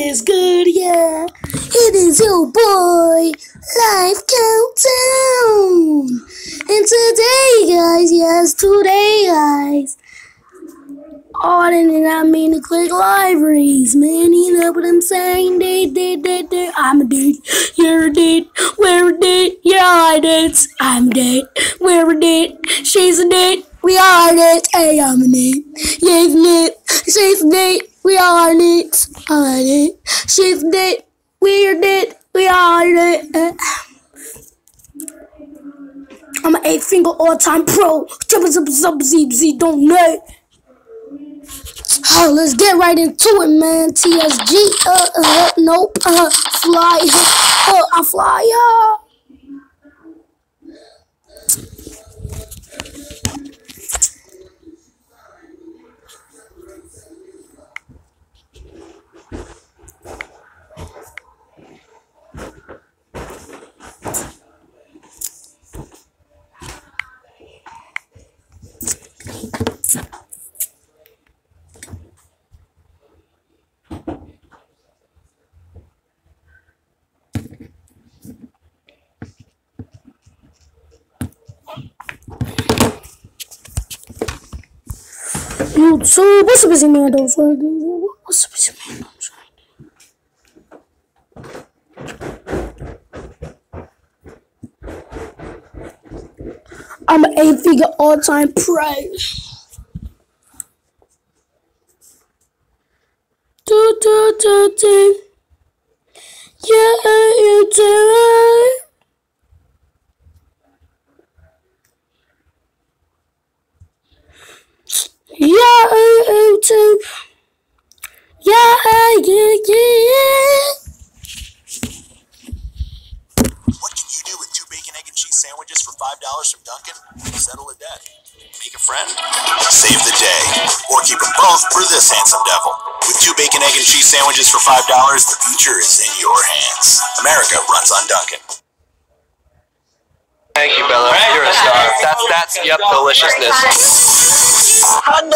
is good, yeah. It is your boy, Life Countdown. And today, guys, yes, today, guys. Oh, and I mean to click libraries, man. You know what I'm saying? Date. I'm a date. You're a date. We're a date. Yeah, I date. I'm a date. We're a date. She's a date. We are a date. Hey, I'm a date. She's a date. She's a date. We are a date. I'm a date. She's a date. We're a date. We are a date. I'm an 8-finger all-time pro. Don't know. Oh, let's get right into it, man. TSG, nope, fly, I fly, So, what's the busy man doing? What's the busy man doing? I'm an 8-figure all-time pro. Do. Yeah, you do. Yeah, YouTube. Yeah. What can you do with 2 bacon, egg, and cheese sandwiches for $5 from Dunkin'? Settle a debt, make a friend, save the day, or keep them both for this handsome devil. With 2 bacon, egg, and cheese sandwiches for $5, the future is in your hands. America runs on Dunkin'. Thank you, Bella. You're a star. That's deliciousness. I know,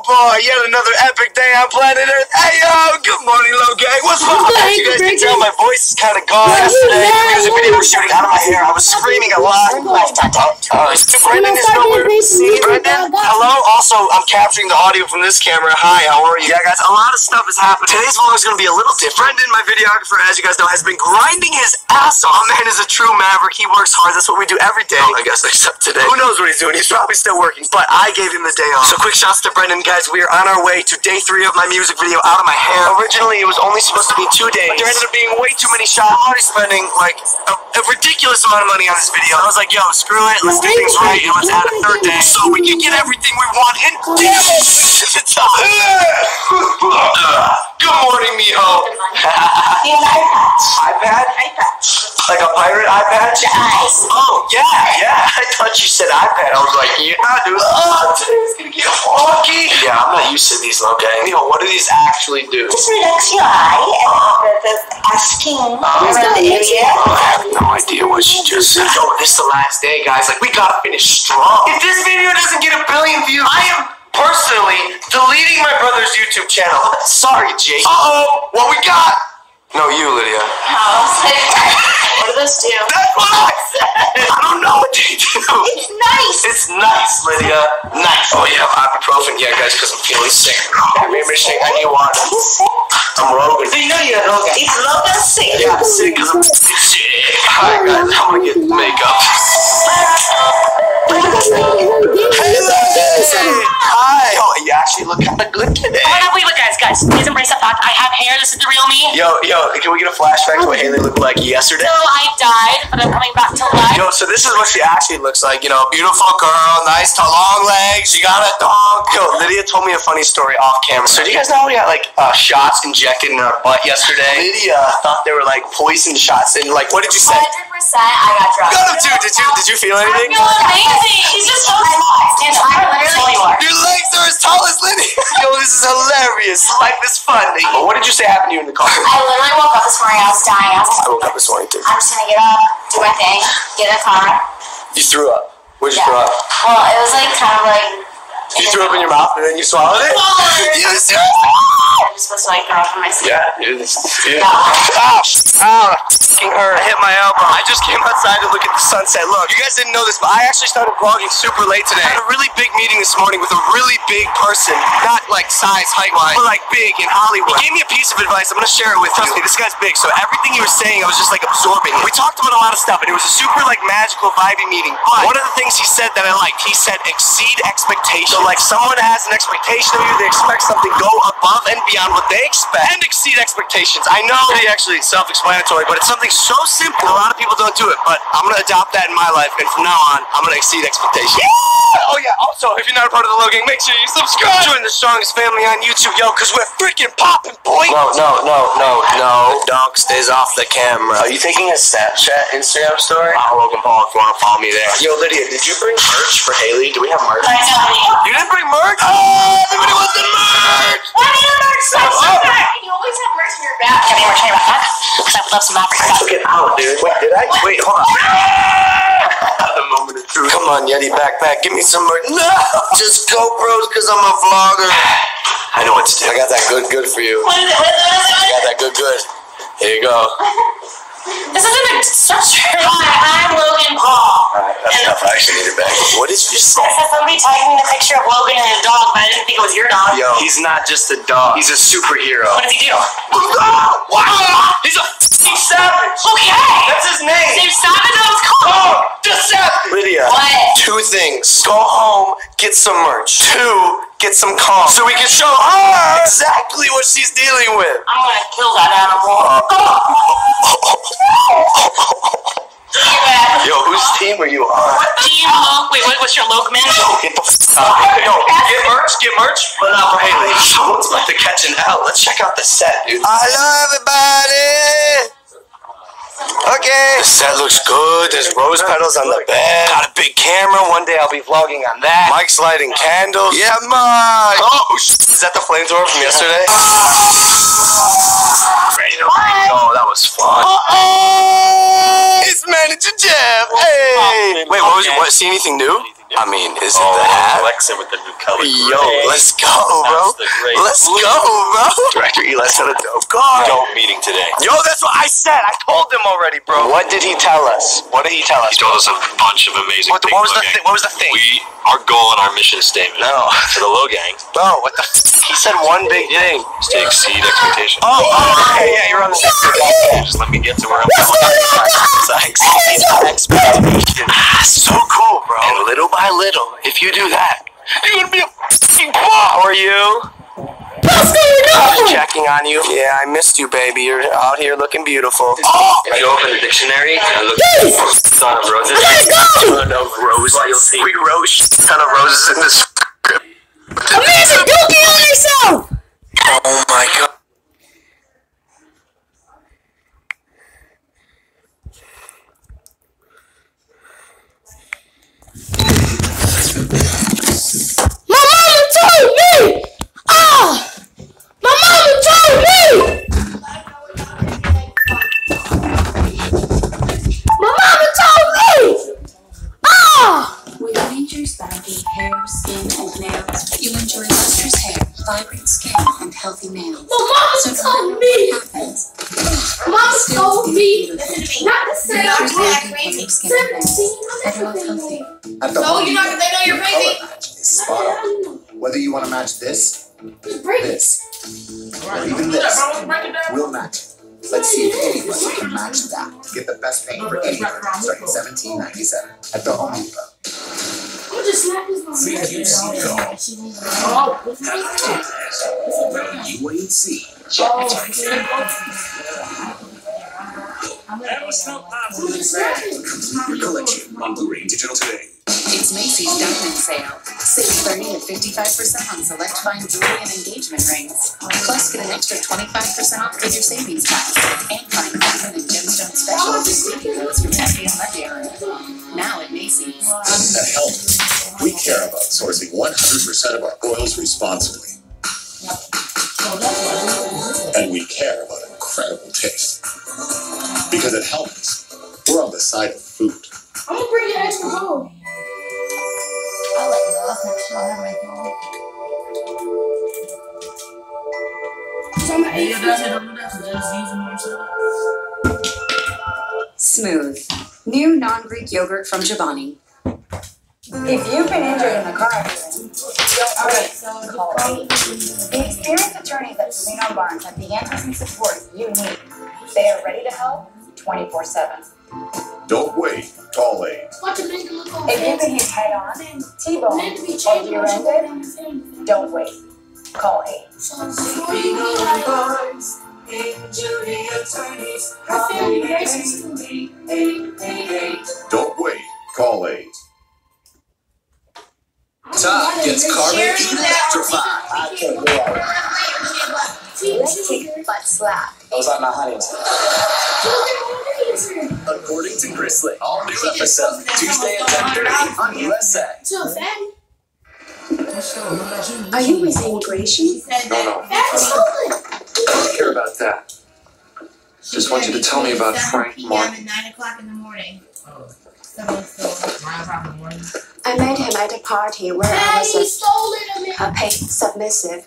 boy. Yet another epic day on planet Earth. Hey, yo, good morning, Low Gang. What's up? You guys can tell my voice is kind of gone. Yesterday, the music video was shooting out of my hair. I was screaming a lot. Brendan is nowhere to be seen. Brendan, hello? Also, I'm capturing the audio from this camera. Hi, how are you? Yeah, guys, a lot of stuff is happening. Today's vlog is going to be a little different. Brendan, my videographer, as you guys know, has been grinding his ass off. My man is a true maverick. He works hard. That's what we do every day. I guess, except today. Who knows what he's doing? He's probably still working. But I gave him the day off. So quick shots to Brendan, guys. We are on our way to day 3 of my music video, Out of My Hair. Originally, it was only supposed to be 2 days. But there ended up being way too many shots. I'm already spending, like, a ridiculous amount of money on this video. I was like, yo, screw it. Let's do things right, and let's add a 3rd day. So we can get everything we want, and damn it, it's the time. Good morning, mijo. You have an iPad? iPad? Like a pirate iPad? The eyes. Oh, yeah. I thought you said iPad. I was like, yeah, dude. Oh, today's gonna get funky. Yeah, I'm not used to these, okay? You know, what do these actually do? Just relax your eye and the skin around the area. I have no idea what she just said. Yo, this is the last day, guys. Like, we gotta finish strong. If this video doesn't get 1 billion views, I am personally deleting my brother's YouTube channel. Sorry, Jake. Uh-oh, what we got? No, you, Lydia. What do those do? That's what I said. I don't know what they do. It's nice. It's nice, Lydia. Nice. Oh, yeah, ibuprofen. Yeah, guys, because I'm feeling sick. I'm sick. I need water. Are you sick? I'm Rogan. You know you're Logan. It's Logan sick. Yeah, I'm sick because I'm sick. Alright, guys, I'm gonna get the makeup. Hey, hi. Oh, you actually look kind of good today. Oh my god, wait, look, guys, please embrace the fact I have hair. This is the real me. Yo, can we get a flashback to what Haley looked like yesterday? So I died, but I'm coming back to life. Yo, so this is what she actually looks like. You know, beautiful girl, nice, tall, long legs. She got a dog. Yo, Lydia told me a funny story off camera. So do you guys know we got like shots injected in our butt yesterday? Lydia thought they were like poison shots. And like, what did you say? 100% I got drugged. Got him too. Did you feel anything? I feel amazing. She's just so smart. And I literally Your legs are as tall as Lydia. Yo, this is hilarious. Life is fun. But what did you say happened to you in the car? I literally woke up this morning. I was dying. I was I like, woke up this morning too. I'm just gonna get up, do my thing, get in the car. You threw up. Where'd you throw up? Well, it was like kind of like You You threw up in your mouth and then you swallowed it? You seriously? I'm supposed to like throw up in my sleep. Yeah, Ow! Fucking hurt. I hit my elbow. I just came outside to look at the sunset. Look, you guys didn't know this, but I actually started vlogging super late today. I had a really big meeting this morning with a really big person. Not like size, height-wise, but like big in Hollywood. He gave me a piece of advice. I'm gonna share it with you. Trust me, this guy's big, so everything he was saying, I was just like absorbing. We talked about a lot of stuff, and it was a super like magical, vibey meeting. But one of the things he said that I liked, he said exceed expectations. So like someone has an expectation of you, they expect something, go above and beyond what they expect, and exceed expectations. I know it's actually self-explanatory, but it's something so simple. A lot of people don't do it, but I'm gonna adopt that in my life, and from now on, I'm gonna exceed expectations. Yeah! Oh yeah, also, if you're not a part of the Low Gang, make sure you subscribe. Join the strongest family on YouTube, yo, cause we're freaking popping, boy! No. Dog stays off the camera. Are you taking a Snapchat, Instagram story? Logan Paul, if you wanna follow me there. Yo, Lydia, did you bring merch for Haley? Do we have merch? You didn't bring merch? Oh, everybody wants the merch! Why do you have merch? You always have merch in your bag. Have you merch in your backpack? Because I would love some African I took it out, dude. Wait, did I? Wait, hold on. The moment of truth. Come on, Yeti backpack, give me some merch. No! Just GoPros, cause I'm a vlogger. I know what to do. I got that good for you. What is it? I got that good. Here you go. This isn't a structure. Hi, I'm Logan Paul. Alright, that's enough. I actually need it back. What did you say? I said somebody tagged me in a picture of Logan and his dog, but I didn't think it was your dog. Yo, he's not just a dog. He's a superhero. What does he do? Wow! He's a f***ing savage! Okay! That's his name! Steve Savage, that was cool! Oh, the savage! Lydia, What? 2 things. Go home, get some merch. 2, get some calm. So we can show her exactly what she's dealing with. I'm gonna kill that animal. Yo, whose team are you on? What do you look? Wait, what's your Logan? Get the f*** out. Yo, get merch, but not for Haley. Someone's about to catch an L. Let's check out the set, dude. Hello, everybody. Okay. The set looks good. There's rose petals on the bed. Got a big camera. One day I'll be vlogging on that. Mike's lighting candles. Yeah, Mike. Oh, is that the flamethrower from yesterday? Oh, that was fun. It's Manager Jeff. Hey. Wait, what? See anything new? I mean, is it the hat? Flexing with the new color. Yo, let's go, bro. Let's go, bro. Director Eli said a dope car. Dope meeting today. Yo, that's what I said. I told him already, bro. What did he tell us? He told us a bunch of amazing things. What was the thing? Our goal and our mission statement. No. For the Low Gang. No, what the He said one big thing. Is to exceed expectations. Oh, okay, yeah, you're on the Just let me get to where I'm going. Expectation. So cool, bro. And little by little, if you do that, you're gonna be a f***ing boss. How are you? Just checking on you. Yeah, I missed you, baby. You're out here looking beautiful. If you open the dictionary and look for ton of roses, ton of roses, you'll see. We rose ton of roses in this script. Amazing, don't be on yourself! Oh my god. My mama told me! My mama told me! My mama told me! With Nature's Bounty hair, skin, and nails, you enjoy lustrous hair, vibrant skin, and healthy nails. My mama told me! Happens. Mama told me not to say Nature's I'm Bounty hair, skin, and nails. I love healthy. No, you're not gonna know you're crazy. Match is spot on. Whether you want to match this, this, or even this, we'll match it. Let's see if anybody can match that. Get the best paint for any color, starting $17.97 at the Home Depot. I'm just snapping my You wait and see. Complete your collection on Blu-ray Digital today. It's Macy's Diamond Sale. Save 30 to 55% on select fine jewelry and engagement rings. Plus, get an extra 25% off with your savings tax. And find diamond and gemstone specials with sticky codes from Effie and Ledyard. Now at Macy's. At Helm, we care about sourcing 100% of our oils responsibly. And we care about incredible taste. Because at Helm's, we're on the side of food. I'm gonna bring you an extra bowl. I like that. Smooth. New non-Greek yogurt from Chobani. If you've been injured in a car accident, don't wait. Call 8. The experienced attorneys at Torino Barnes have the answers and support you need. They are ready to help 24/7. Don't wait. Call 8. If you've been hit head-on, T-bone, or rear-ended, don't wait. Call 8. Don't wait. Call 8. Todd gets Carmen electrified. I can't go out. Let's take a butt slap. Those are my honey. According to Grizzly, all new episode Tuesday at 10:30 on USA. Are you with immigration? No. I don't care about that. Just want you to tell me about Frank Martin. At 9 o'clock in the morning. I met him at a party where I was a paid submissive.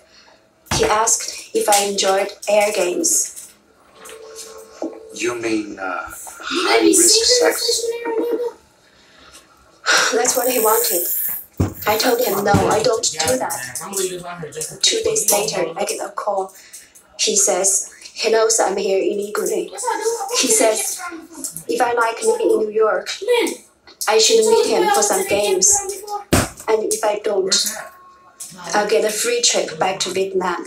He asked if I enjoyed air games. You mean high-risk sex? That's what he wanted. I told him, no, I don't do that. 2 days later, I get a call. He says, he knows I'm here illegally. He says, if I like living in New York, I should meet him for some games. And if I don't, I'll get a free trip back to Vietnam.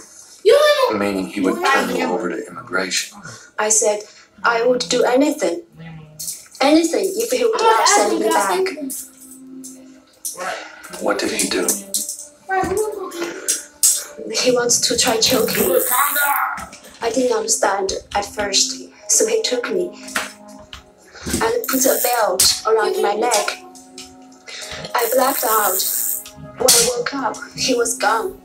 Meaning he would turn you over to immigration. I said, I would do anything. Anything if he would not send me back. What did he do? He wants to try choking me. I didn't understand at first, so he took me and put a belt around my neck. I blacked out. When I woke up, he was gone.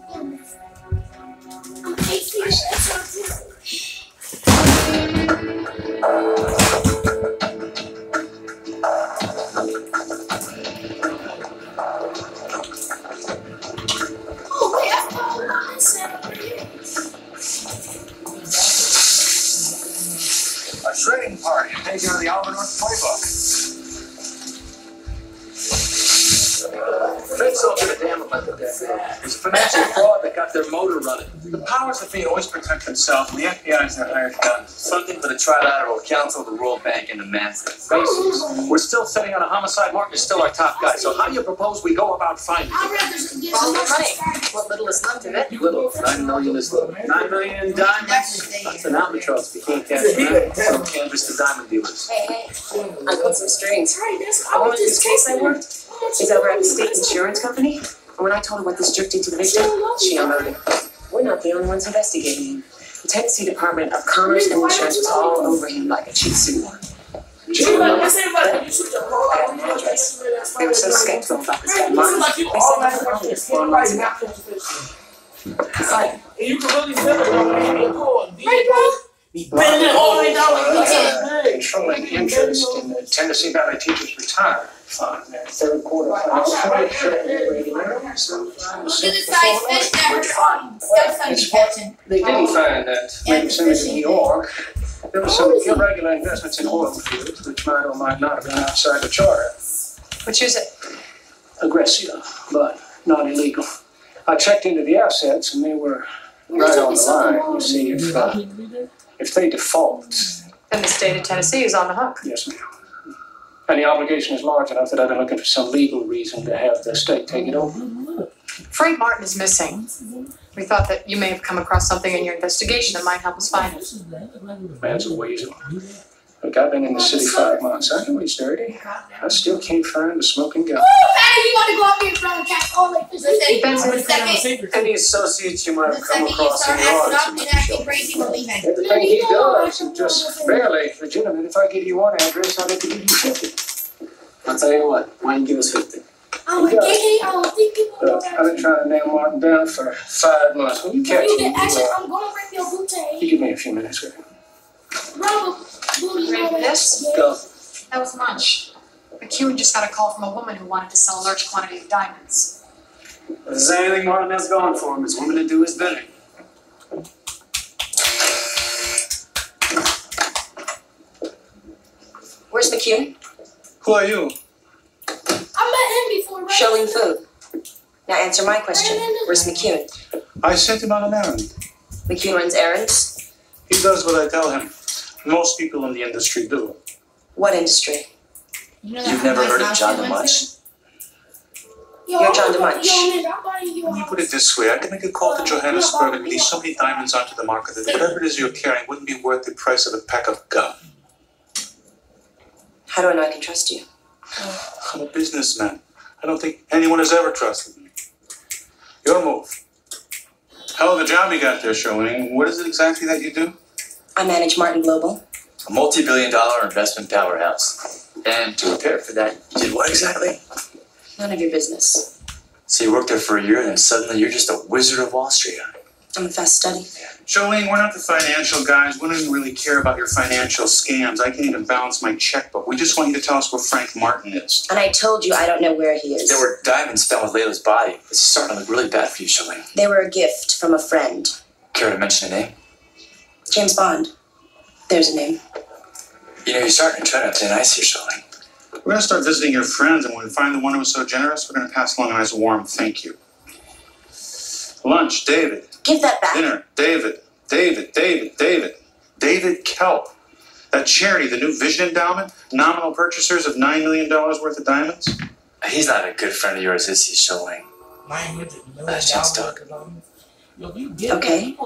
A shredding party taking on the Alvin North playbook. Feds don't give a damn about the debt. It's a financial fraud that got their motor running. The powers that be always protect themselves, and the FBI is their hired gun. Something for the Trilateral Council, the World Bank, and the masses. Basics. We're still sitting on a homicide. Martin is still our top guy. So how do you propose we go about finding him? Follow the money. What little is left of it. Little. 9 million is little. 9 million in diamonds? That's an albatross. You can't catch that. So canvas the diamond dealers. Hey, I pulled some strings. The woman whose case I worked is over at the state insurance company. And when I told her what this jerk did to the victim, she unloaded. We're not the only ones investigating him. The Tennessee Department of Commerce and Insurance was all over him like a cheap suit. They were so skeptical about this guy Martin. They said nothing this 4 months ago. It's like, You can really feel it when you record. Be bending it all the way down. Controlling interest in the Tennessee Valley Teachers Retirement Fund. Their third quarter financial They didn't find that late Senator in New York. There were some irregular investments in oil fields, which might or might not have been outside the charter. which is it? Aggressive, but not illegal. I checked into the assets, and they were right on the line. You see, if they default, Then the state of Tennessee is on the hook. yes, ma'am. And the obligation is large enough that I've been looking for some legal reason to have the state take it over. Frank Martin is missing. We thought that you may have come across something in your investigation that might help us find him. Man's a weasel. Look, I've been in the city 5 months. I know he's dirty. I still can't find the smoking gun. Any associates you might have come across in your arts. Everything he does is just barely legitimate. If I give you one address, I'll have to give you 50. I'll tell you what, why don't you give us 50? Look, I've been trying to nail Martin down for 5 months. When you catch him, you give me a few minutes with him. Ready for this? Go. That was lunch. McEwen just got a call from a woman who wanted to sell a large quantity of diamonds. If there's anything Martin has going for him, it's women to do his bidding. Where's McCune? Who are you? I met him before, right? Showing food. Now answer my question. Where's McCune? I sent him on an errand. McCune runs errands? He does what I tell him. Most people in the industry do. What industry? You've never heard of John DeMunch? You're John DeMunch. Let me put it this way. I can make a call to Johannesburg and release so many diamonds onto the market that whatever it is you're carrying wouldn't be worth the price of a pack of gum. How do I know I can trust you? I'm a businessman. I don't think anyone has ever trusted me. Your move. Hell of a job you got there, Showing. What is it exactly that you do? I manage Martin Global. A multi-billion-dollar investment powerhouse. And to prepare for that, you did what exactly? None of your business. So you worked there for a year, and then suddenly you're just a wizard of Wall Street, huh? I'm a fast study. Jolene, we're not the financial guys. We don't even really care about your financial scams. I can't even balance my checkbook. We just want you to tell us where Frank Martin is. And I told you I don't know where he is. There were diamonds found with Layla's body. It's starting to look really bad for you, Jolene. They were a gift from a friend. Care to mention a name? James Bond. There's a name. You know, you're starting to try not to be nice here, Jolene. We're going to start visiting your friends, and when we find the one who was so generous, we're going to pass along a nice warm thank you. Lunch, David. Give that back. Dinner, David. David Kelp. That charity, the New Vision Endowment, nominal purchasers of $9 million worth of diamonds. He's not a good friend of yours, is he, Jolene? Last chance to talk. Okay.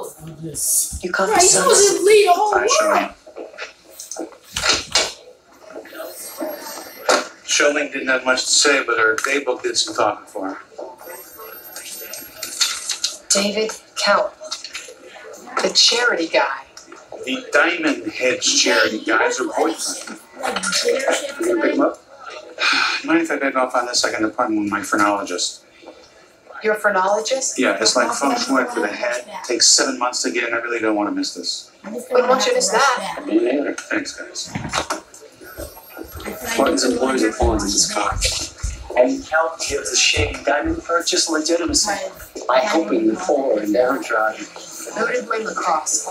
You call Right, for he was just lead the whole All right, world. Jolene didn't have much to say, but her daybook did some talking for her. David Kelp, the charity guy. The Diamond Heads charity guys are boyfriend. You gonna pick him up? Mind if I back off on this? I got an appointment with my phrenologist. You're a phrenologist? Yeah, it's like feng shui for the head. Takes 7 months to get in. I really don't want to miss this. Wouldn't want you to miss that. Me neither. Thanks, guys. Martin's employees are pawns in this car. And Kelp gives a shady diamond purchase legitimacy by helping the poor and downtrodden. Noted blame lacrosse.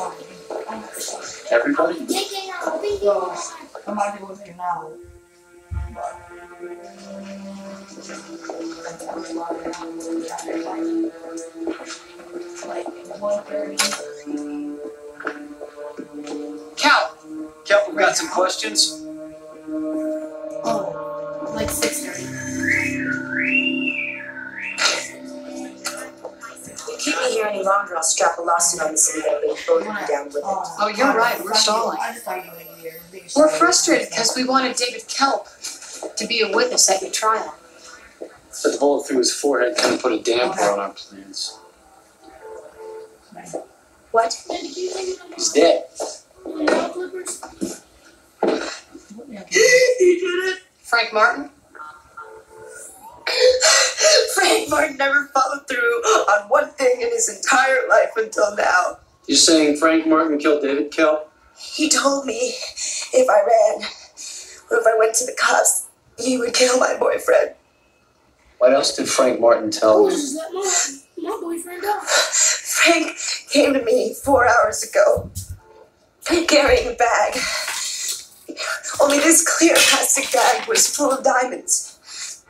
Everybody? Kelp, Kelp, we've got some questions. Like 6:30. You keep me here any longer, I'll strap a lawsuit on the city that will both of you down with it. Oh, you're right, we're stalling. We're frustrated because we wanted David Kelp to be a witness at your trial. But the bullet through his forehead kind of put a damper on our plans. What? He's dead. He did it! Frank Martin? Frank Martin never followed through on one thing in his entire life until now. You're saying Frank Martin killed David Kelp? He told me if I ran, or if I went to the cops, he would kill my boyfriend. What else did Frank Martin tell you? Just let my boyfriend die. Frank came to me 4 hours ago, carrying a bag. Only this clear plastic bag was full of diamonds.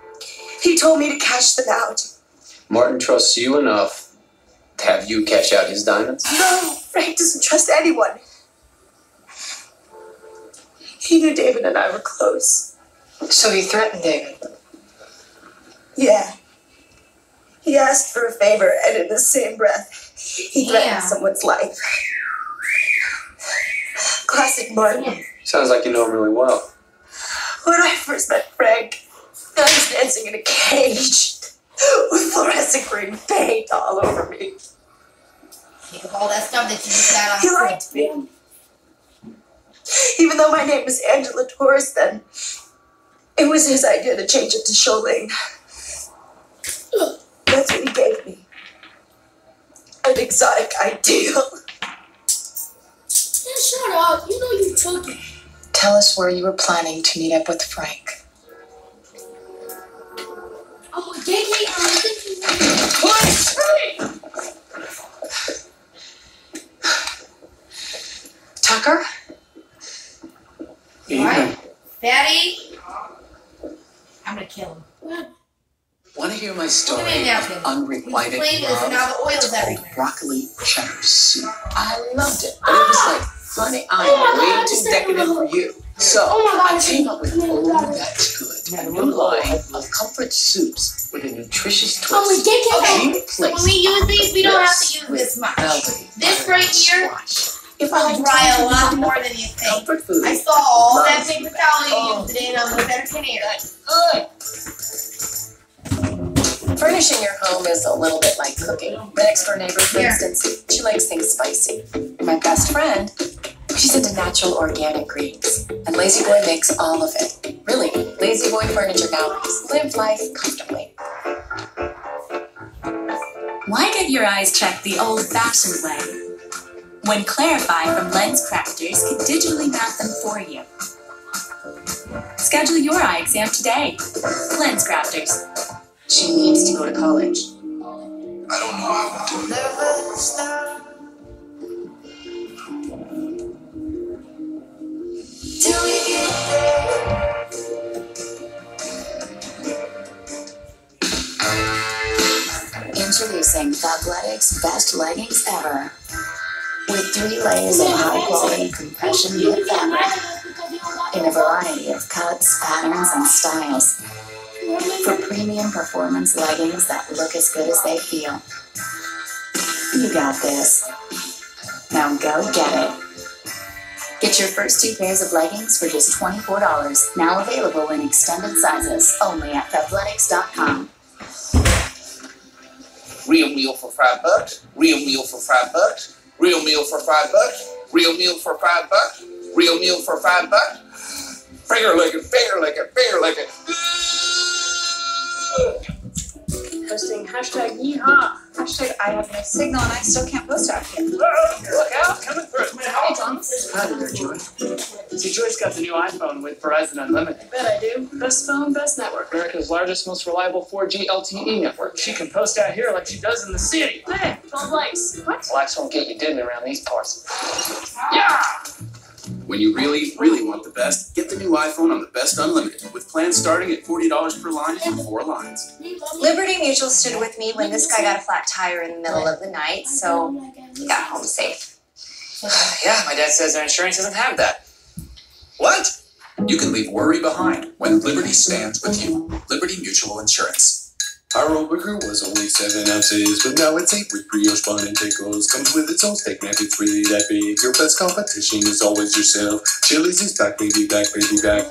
He told me to cash them out. Martin trusts you enough to have you cash out his diamonds? No, Frank doesn't trust anyone. He knew David and I were close. So he threatened David. Yeah. He asked for a favor, and in the same breath, he threatened someone's life. Classic Martin. Sounds like you know him really well. When I first met Frank, I was dancing in a cage with fluorescent green paint all over me. Think of all that stuff that you just got on. He liked me. Even though my name was Angela Torres then, it was his idea to change it to Sholing. That's what he gave me. An exotic ideal. Yeah, shut up. You know you took it. Tell us where you were planning to meet up with Frank. I'm with JK. my story of unrequited love told broccoli cheddar soup. I loved it, but it was like, honey, I'm way too decadent for you. So I came up with Oh That's Good, a new line of comfort soups with a nutritious twist. Oh, we did get She that. replaced When we use these, we don't have to use with this much. velvety This butter right here squash. will dry a lot more than you think. Comfort food. I saw all that paper towel you used today, and I'm a better can here. Good. Furnishing your home is a little bit like cooking. My next door neighbor, for instance, she likes things spicy. My best friend, she's into natural organic greens. And Lazy Boy makes all of it. Really, Lazy Boy Furniture Galleries. Live life comfortably. Why get your eyes checked the old-fashioned way when Clarify from Lens Crafters can digitally map them for you? Schedule your eye exam today. Lens Crafters. She needs to go to college. I don't know how to. Introducing Fabletics Best Leggings Ever. With 3 layers of high-quality compression knit fabric in a variety of cuts, patterns, and styles. For premium performance leggings that look as good as they feel. You got this. Now go get it. Get your first 2 pairs of leggings for just $24. Now available in extended sizes only at Fabletics.com. Real meal for $5. Real meal for $5. Real meal for $5. Real meal for $5. Real meal for $5. Finger licking, finger licking, finger licking. Posting hashtag yeehaw. Hashtag I have no signal and I still can't post out here. Look out, coming through. Hey, Thomas. Hi there, Joy. See, Joy's got the new iPhone with Verizon Unlimited. Bet I do. Best phone, best network. America's largest, most reliable 4G LTE network. She can post out here like she does in the city. Hey, 12 likes. What? Likes won't get you diddly around these parts. Yeah! When you really, really want the best, get the new iPhone on the Best Unlimited with plans starting at $40 per line for 4 lines. Liberty Mutual stood with me when this guy got a flat tire in the middle of the night, so he got home safe. Yeah, my dad says our insurance doesn't have that. What? You can leave worry behind when Liberty stands with you. Liberty Mutual Insurance. Our old burger was only 7 ounces, but now it's 8 with brioche bun and pickles. Comes with its own steak knife, it's really that big. Your best competition is always yourself. Chili's is back, baby, back, baby, back.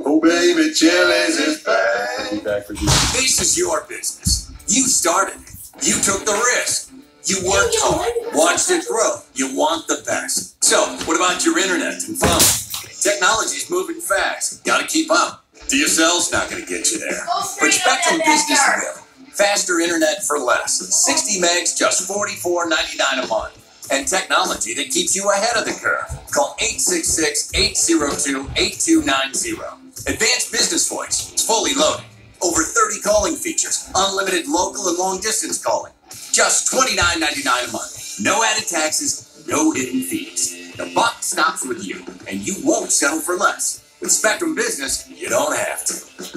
Oh, baby, Chili's is back. Baby, back for you. This is your business. You started it. You took the risk. You worked hard, watched it grow. You want the best. So, what about your internet and phone? Technology's moving fast. Gotta keep up. DSL's not going to get you there. But Spectrum Business will. Faster internet for less. 60 megs, just $44.99 a month. And technology that keeps you ahead of the curve. Call 866-802-8290. Advanced Business Voice. It's fully loaded. Over 30 calling features. Unlimited local and long distance calling. Just $29.99 a month. No added taxes, no hidden fees. The buck stops with you, and you won't settle for less. With Spectrum Business, you don't have to.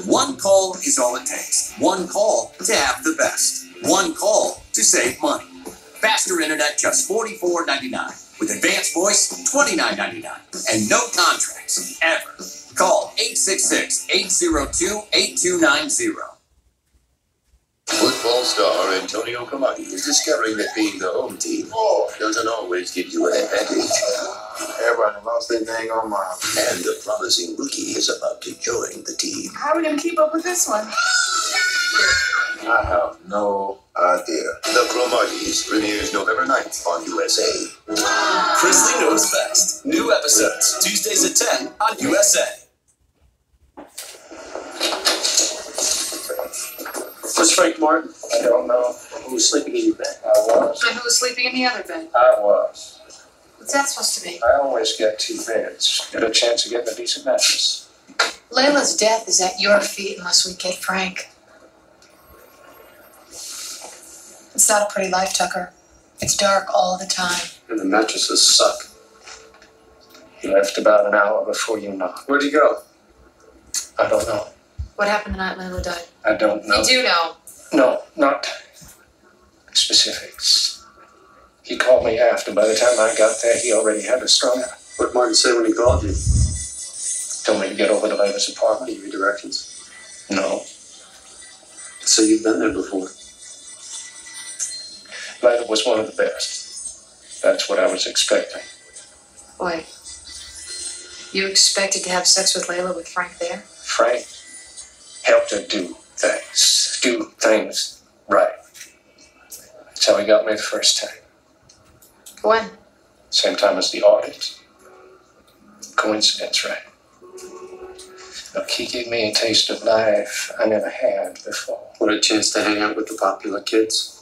One call is all it takes. One call to have the best. One call to save money. Faster internet, just $44.99. With advanced voice, $29.99. And no contracts, ever. Call 866-802-8290. Football star Antonio Cromartie is discovering that being the home team doesn't always give you an advantage. Everybody lost their dang on mom. And the promising rookie is about to join the team. How are we going to keep up with this one? I have no idea. The Cromarties premieres November 9th on USA. Chrisley Knows Best. New episodes, Tuesdays at 10 on USA. What's Frank Martin? I don't know. Who was sleeping in your bed? I was. And who was sleeping in the other bed? I was. What's that supposed to be? I always get 2 beds. Get a chance of getting a decent mattress. Layla's death is at your feet unless we get Frank. It's not a pretty life, Tucker. It's dark all the time. And the mattresses suck. He left about an hour before you knocked. Where'd he go? I don't know. What happened the night Layla died? I don't know. You do know. No, not specifics. He called me after. By the time I got there, he already had us strung out. What did Martin say when he called you? Told me to get over to Layla's apartment. Give you directions? No. So you've been there before? Layla was one of the best. That's what I was expecting. Wait. You expected to have sex with Layla with Frank there? Frank helped her do things right. That's how he got me the first time. When? Same time as the audit. Coincidence, right? Look, he gave me a taste of life I never had before. What a chance to hang out with the popular kids.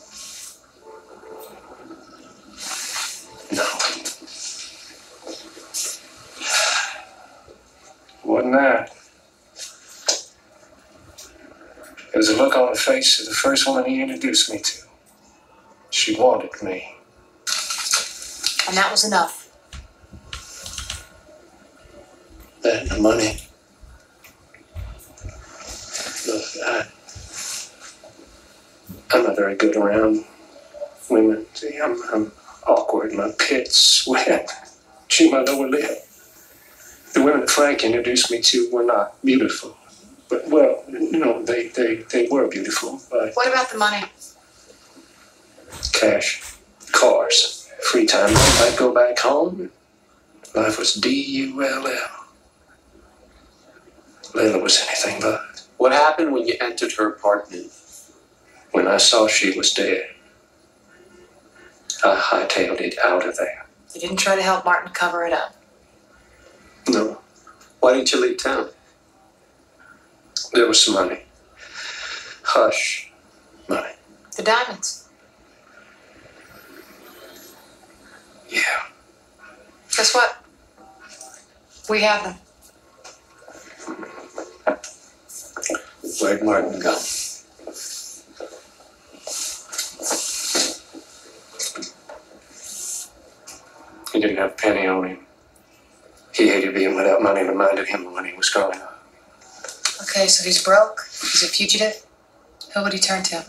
No. Wasn't that? There was a look on the face of the first woman he introduced me to. She wanted me. And that was enough. That and the money. Look, I'm not very good around women. See, I'm awkward. My pits wet. Chew my lower lip. The women that Frank introduced me to were not beautiful. But, well, no, they were beautiful. But What about the money? cash, cars, free time. I'd go back home. Life was D-U-L-L. Layla was anything but. What happened when you entered her apartment? When I saw she was dead, I hightailed it out of there. You didn't try to help Martin cover it up. No, Why didn't you leave town? there was some money. Hush money. The diamonds. Yeah. Guess what? We have them. Where'd Martin go? He didn't have a penny on him. He hated being without money, reminded him of when he was growing up. Okay, so he's broke. He's a fugitive. Who would he turn to?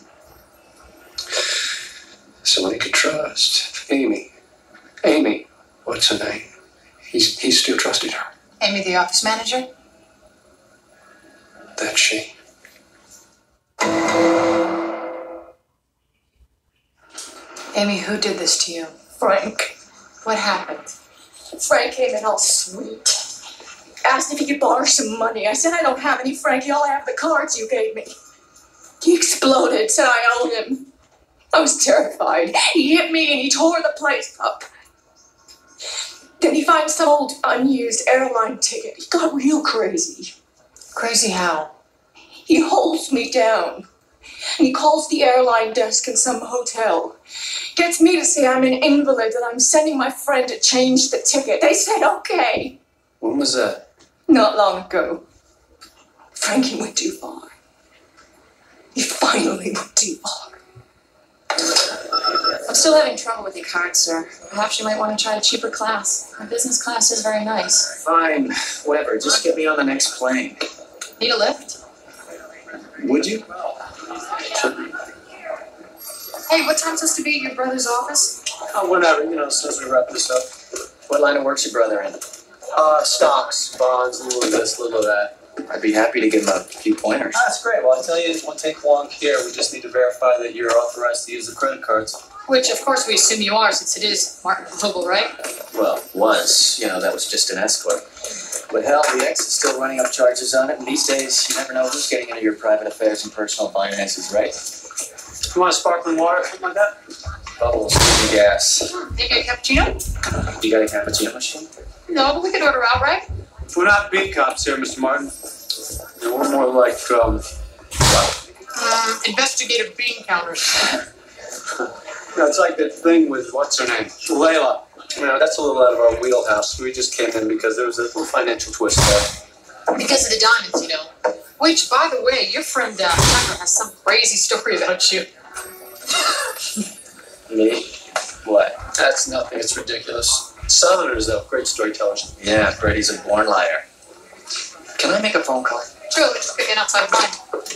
Someone he could trust. Amy. Amy. What's her name? He still trusted her. Amy, the office manager? That's she. Amy, who did this to you? Frank. What happened? Frank came in all sweet. Asked if he could borrow some money. I said, I don't have any, Frankie. All I have are the cards you gave me. He exploded, said I owed him. I was terrified. He hit me and he tore the place up. Then he finds some old unused airline ticket. He got real crazy. Crazy how? He holds me down. And he calls the airline desk in some hotel. Gets me to say I'm an invalid and I'm sending my friend to change the ticket. They said okay. When was that? Not long ago. Frankie went too far. He finally went too far. I'm still having trouble with your card, sir. Perhaps you might want to try a cheaper class. My business class is very nice. Fine, whatever. Just get me on the next plane. Need a lift? Would you? Hey, what time's supposed to be at your brother's office? Whenever, as soon as we wrap this up. What line of work's your brother in? Stocks, bonds, a little of this, a little of that. I'd be happy to give him a few pointers. That's great. Well, I tell you, it won't take long here. We just need to verify that you're authorized to use the credit cards. Which, of course, we assume you are, since it is Martin Global, right? Well, was. That was just an escort. But hell, the ex is still running up charges on it, and these days, you never know who's getting into your private affairs and personal finances, right? You want a sparkling water, something like that? Bubbles, and gas. Maybe a cappuccino? You got a cappuccino machine? No, but we could order outright. We're not beat cops here, Mr. Martin. We're more like, Investigative bean counters. It's like that thing with, what's her name? Layla. That's a little out of our wheelhouse. We just came in because there was a little financial twist there. Because of the diamonds, Which, by the way, your friend Tucker has some crazy story about you. Me? What? That's nothing. It's ridiculous. Southerners, though, great storytellers. Yeah, Brady's a born liar. Can I make a phone call? Sure, let's just get in outside of mine.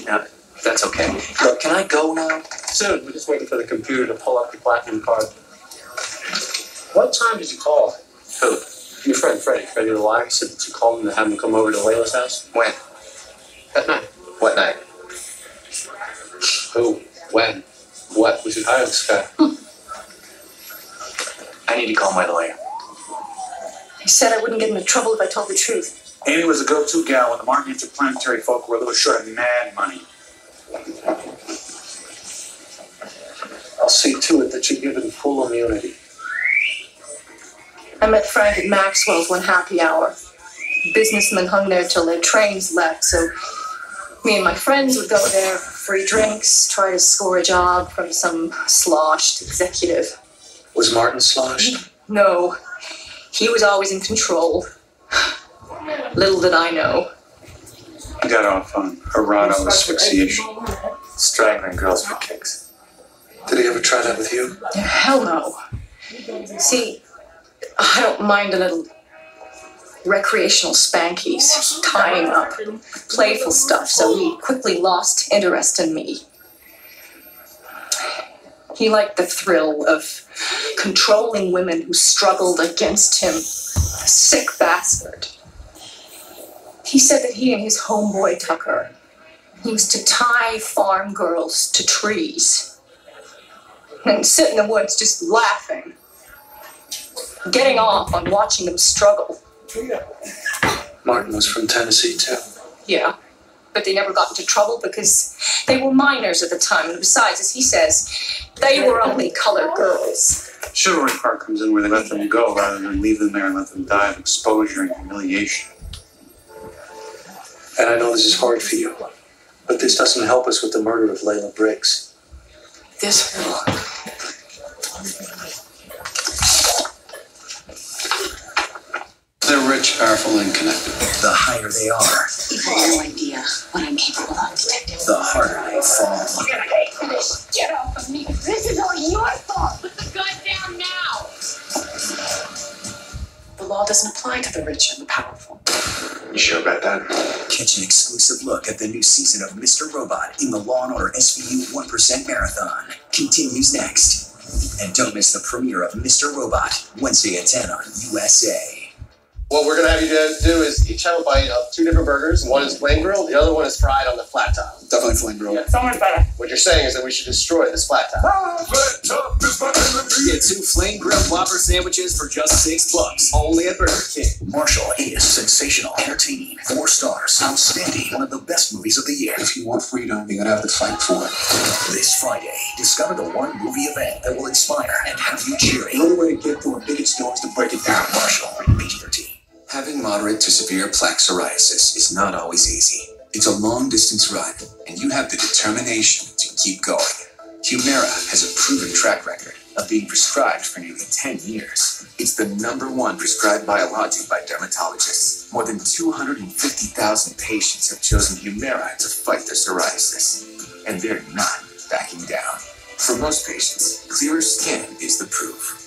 Yeah. That's okay. Look, can I go now? Soon. We're just waiting for the computer to pull up the platinum card. What time did you call? Who? Your friend, Freddie the Liar. He said that you called him to have him come over to Layla's house. When? That night. What night? Who? When? What? We should hire this guy. I need to call my lawyer. He said I wouldn't get into trouble if I told the truth. Amy was a go-to gal when the Martin Interplanetary folk were a little short of mad money. I'll see to it that you give him full immunity. I met Frank at Maxwell's one happy hour. Businessmen hung there till their trains left, so me and my friends would go there for free drinks, try to score a job from some sloshed executive. Was Martin sloshed? No, he was always in control. Little did I know. He got off on Gerardo asphyxiation. Strangling girls for kicks. Did he ever try that with you? Hell no. See, I don't mind a little recreational spankies, tying up, playful stuff, so he quickly lost interest in me. He liked the thrill of controlling women who struggled against him. A sick bastard. He said that he and his homeboy Tucker used to tie farm girls to trees and sit in the woods just laughing, getting off on watching them struggle. Martin was from Tennessee, too. Yeah, but they never got into trouble because they were minors at the time. And besides, as he says, they were only colored girls. Chivalry part comes in where they let them go rather than leave them there and let them die of exposure and humiliation. And I know this is hard for you, but this doesn't help us with the murder of Layla Briggs. This will. They're rich, powerful, and connected. The higher they are, You have no idea what I'm capable of, Detective. the harder they fall. Get off of me. This is all your fault. Put the gun down now. The law doesn't apply to the rich and the powerful. You sure about that? Catch an exclusive look at the new season of Mr. Robot in the Law & Order SVU 1% Marathon. Continues next. And don't miss the premiere of Mr. Robot, Wednesday at 10 on USA. What we're going to have you guys do is each have a bite of 2 different burgers. One is flame grilled, the other one is fried on the flat top. Definitely flame grilled. Yeah, someone's better. What you're saying is that we should destroy this flat top. Get 2 flame grilled Whopper sandwiches for just $6. Only at Burger King. Marshall is sensational, entertaining, 4 stars, outstanding, one of the best movies of the year. If you want freedom, you're gonna have to fight for it. This Friday, discover the one movie event that will inspire and have you cheering. The only way to get through a bigot store is to break it down. Marshall, PG-13. Having moderate to severe plaque psoriasis is not always easy. It's a long-distance run, and you have the determination to keep going. Humira has a proven track record of being prescribed for nearly 10 years. It's the #1 prescribed biologic by dermatologists. More than 250,000 patients have chosen Humira to fight their psoriasis, and they're not backing down. For most patients, clearer skin is the proof.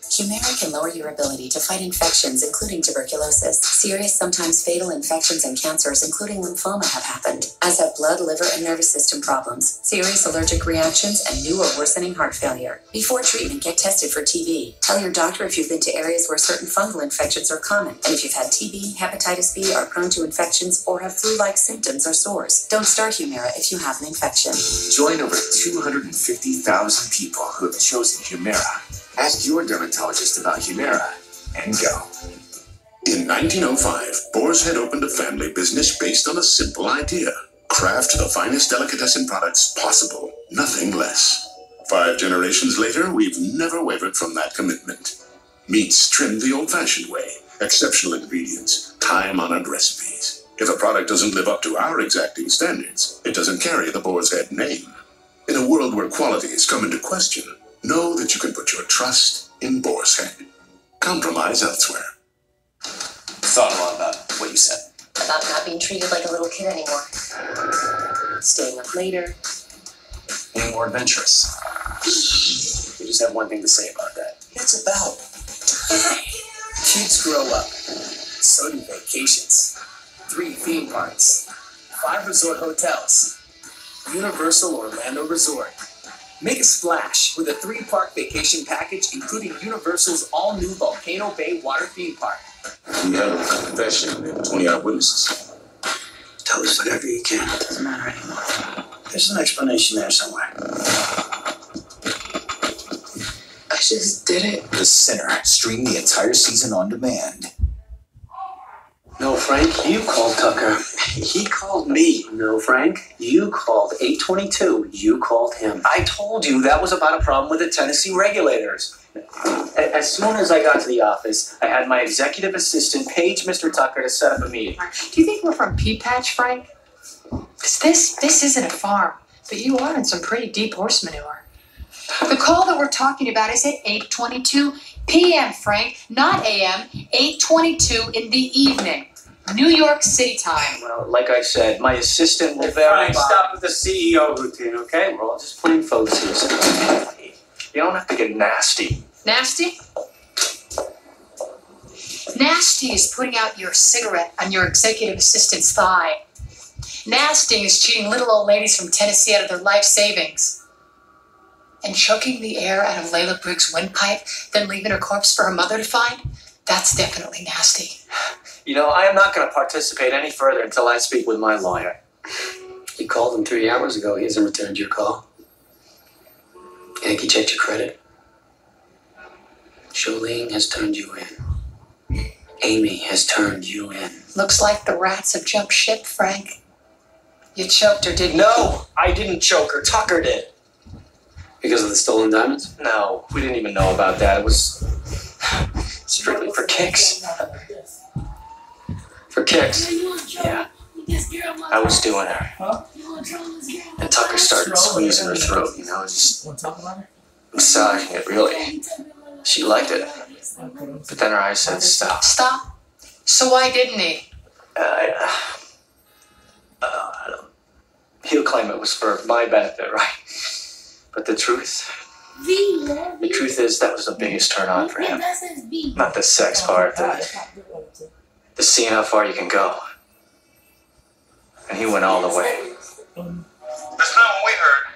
Humira can lower your ability to fight infections, including tuberculosis. Serious, sometimes fatal infections and cancers, including lymphoma, have happened, as have blood, liver, and nervous system problems, serious allergic reactions, and new or worsening heart failure. Before treatment, get tested for TB. Tell your doctor if you've been to areas where certain fungal infections are common, and if you've had TB, hepatitis B, are prone to infections, or have flu-like symptoms or sores. Don't start Humira if you have an infection. Join over 250,000 people who have chosen Humira. Ask your dermatologist about Humira and go. In 1905, Boar's Head opened a family business based on a simple idea. Craft the finest delicatessen products possible, nothing less. 5 generations later, we've never wavered from that commitment. Meats trimmed the old-fashioned way, exceptional ingredients, time-honored recipes. If a product doesn't live up to our exacting standards, it doesn't carry the Boar's Head name. In a world where quality has come into question, know that you can put your trust in Boar's Head. Compromise elsewhere. Thought a lot about what you said. About not being treated like a little kid anymore. Staying up later. Being more adventurous. You just have one thing to say about that. It's about time. Kids grow up. So do vacations. 3 theme parks. 5 resort hotels. Universal Orlando Resort. Make a splash with a 3-park vacation package, including Universal's all-new Volcano Bay water theme park. We have a confession and 20-odd witnesses. Tell us whatever you can. It doesn't matter anymore. There's an explanation there somewhere. I just did it. The Sinner. Stream the entire season on demand. No, Frank, you called Tucker. He called me. No, Frank, you called 822. You called him. I told you that was about a problem with the Tennessee regulators. As soon as I got to the office, I had my executive assistant page Mr. Tucker to set up a meeting. Do you think we're from Pea Patch, Frank? Because this isn't a farm, but you are in some pretty deep horse manure. The call that we're talking about is at 8:22 p.m., Frank, not a.m., 8:22 in the evening. New York City time. Well, like I said, my assistant will verify. Frank, stop with the CEO routine, okay? We're all just plain folks here. So you don't have to get nasty. Nasty? Nasty is putting out your cigarette on your executive assistant's thigh. Nasty is cheating little old ladies from Tennessee out of their life savings. And choking the air out of Layla Briggs' windpipe, then leaving her corpse for her mother to find? That's definitely nasty. You know, I am not going to participate any further until I speak with my lawyer. You called him 3 hours ago. He hasn't returned your call. Yankee checked your credit. Jolene has turned you in. Amy has turned you in. Looks like the rats have jumped ship, Frank. You choked her, didn't you? No, I didn't choke her. Tucker did. Because of the stolen diamonds? No, we didn't even know about that. It was strictly for kicks. For kicks? Yeah. I was doing her. And Tucker started squeezing her throat, you know, just massaging it, really. She liked it. But then her eyes said stop. Stop? So why didn't he? He'll claim it was for my benefit, right? But the truth is that was the biggest turn on for him. Not the sex part, the seeing how far you can go. And he went all the way. That's not what we heard.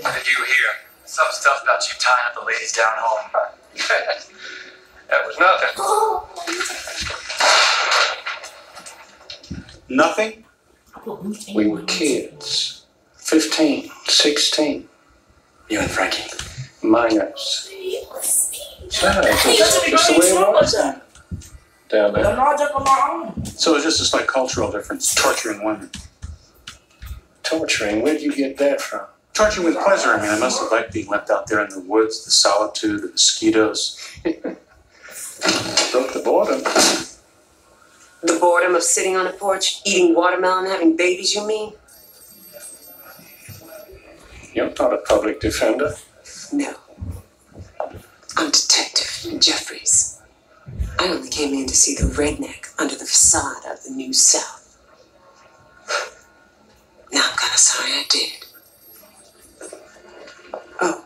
What did you hear? Some stuff about you tying up the ladies down home. That was nothing. Nothing? We were kids. 15, 16. You and Frankie. Minors. Yeah, just the way it was down there. So it's just a slight cultural difference, torturing women. Torturing? Where'd you get that from? Torturing with pleasure. I mean, I must have liked being left out there in the woods, the solitude, the mosquitoes. Broke the boredom. The boredom of sitting on a porch, eating watermelon, having babies, you mean? You're not a public defender. No. I'm Detective Jeffries. I only came in to see the redneck under the facade of the New South. Now I'm kind of sorry I did. Oh,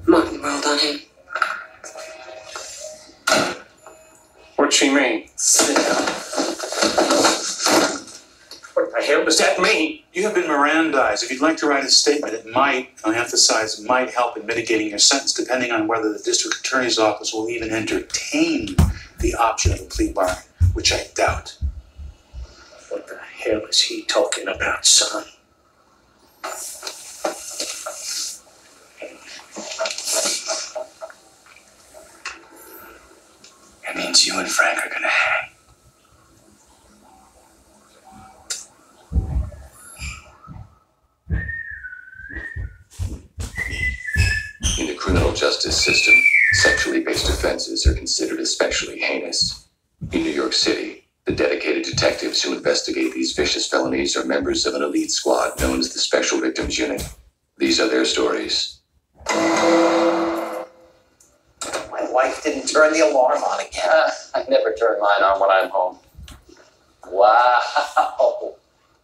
Martin rolled on him. What'd she mean? Sit down. What the hell does that mean? You have been Mirandized. If you'd like to write a statement, it might, I emphasize, might help in mitigating your sentence, depending on whether the district attorney's office will even entertain the option of a plea bargain, which I doubt. What the hell is he talking about, son? It means you and Frank are gonna hang. In the criminal justice system, sexually based offenses are considered especially heinous. In New York City, the dedicated detectives who investigate these vicious felonies are members of an elite squad known as the Special Victims Unit. These are their stories. My wife didn't turn the alarm on again. I never turn mine on when I'm home. Wow.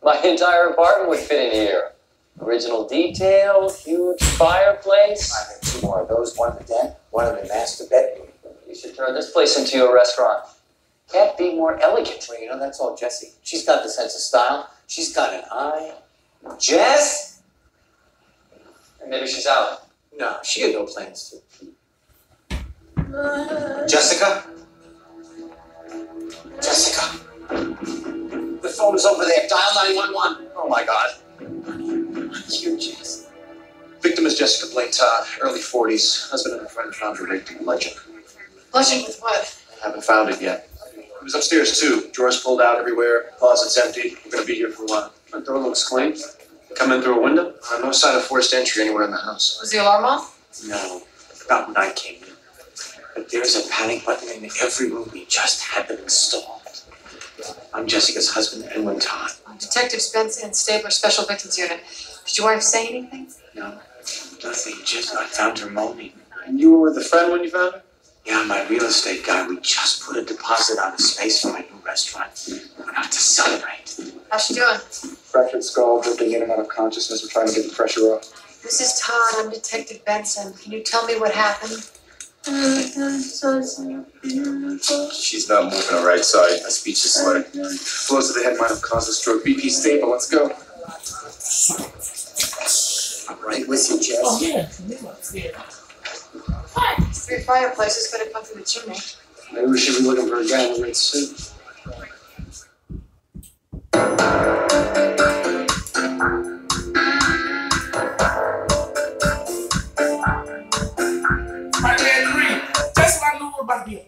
My entire apartment would fit in here. Original detail, huge fireplace. I have 2 more of those, one in the den, one in the master bedroom. You should turn this place into a restaurant. Can't be more elegant. Well, you know, that's all Jessie. She's got the sense of style. She's got an eye. Jess? Maybe she's out. No, she had no plans to. Jessica? Jessica? The phone is over there. Dial 911. Oh my God. You're Jess. Victim is Jessica Blaine Todd, early 40s. Husband and a friend found her raped in Legend. Blushing with what? Haven't found it yet. It was upstairs too. Drawers pulled out everywhere. Closet's empty. We're gonna be here for a while. My door looks clean. Come in through a window? No sign of forced entry anywhere in the house. Was the alarm off? No, not when I came in. But there's a panic button in every room. We just had them installed. I'm Jessica's husband, Edwin Todd. Detective Spence and Stabler Special Victims Unit. Did your wife say anything? No, nothing. Just I found her moaning. And you were with a friend when you found her? Yeah, my real estate guy. We just put a deposit on a space for my new restaurant. We're out to celebrate. How's she doing? Fractured skull, drifting in and out of consciousness. We're trying to get the pressure off. This is Todd. I'm Detective Benson. Can you tell me what happened? She's not moving her right side. My speech is slurred. Blows to the head might have caused a stroke. BP stable. Let's go. I'm right with you, Jess. Oh, yeah. There's 3 fireplaces. Could have come through the chimney. Maybe we should be looking for a guy in a red suit. That's what I knew about you.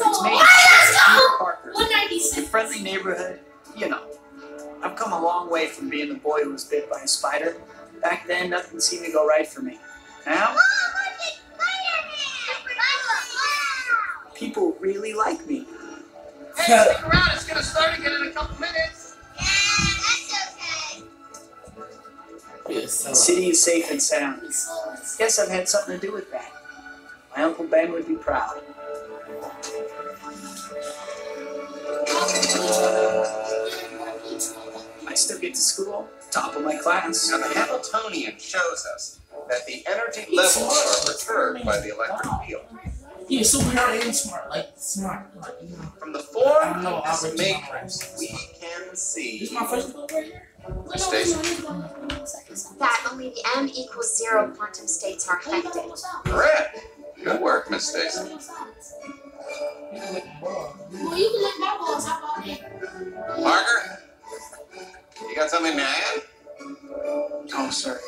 It's me, Parker. A friendly neighborhood, you know. I've come a long way from being the boy who was bit by a spider. Back then, nothing seemed to go right for me. Now, people really like me. Hey, stick around. It's gonna start again in a couple minutes. The city is safe and sound. Guess I've had something to do with that. My Uncle Ben would be proud. I still get to school, top of my class. Now, the Hamiltonian shows us that the energy levels are perturbed by the electric field. Yeah, superhero and smart, like smart. Like, you know. From the form of this matrix, we can see. This is my first book right here. Station. That only the m equals 0 quantum states are affected. Correct. Good work, Miss Stacy. Well, you can lick my balls. How about that? Parker, you got something to add? Oh, sorry.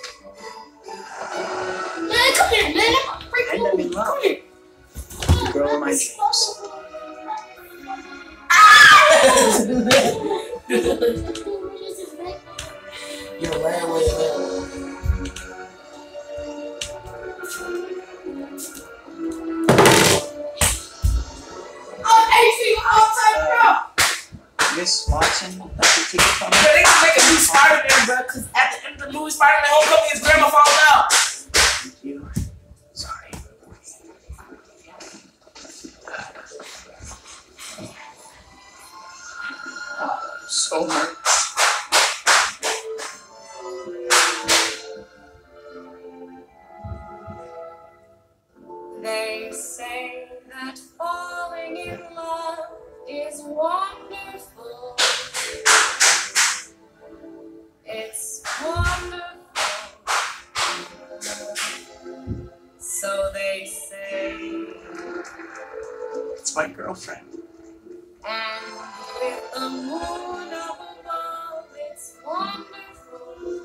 Man, come here, man. I'm freaking I'm in love. Come here. The girl of my dreams. You're right away there. Miss Watson, that's your ticket from me? Yeah, they can make a new Spider-Man, bro, because at the end of the movie, Spider-Man Homecoming, his grandma falls out. Thank you. Sorry. Oh, so nervous. They say that falling in love is wonderful. It's wonderful. So they say. It's my girlfriend. And with the moon up above, it's wonderful.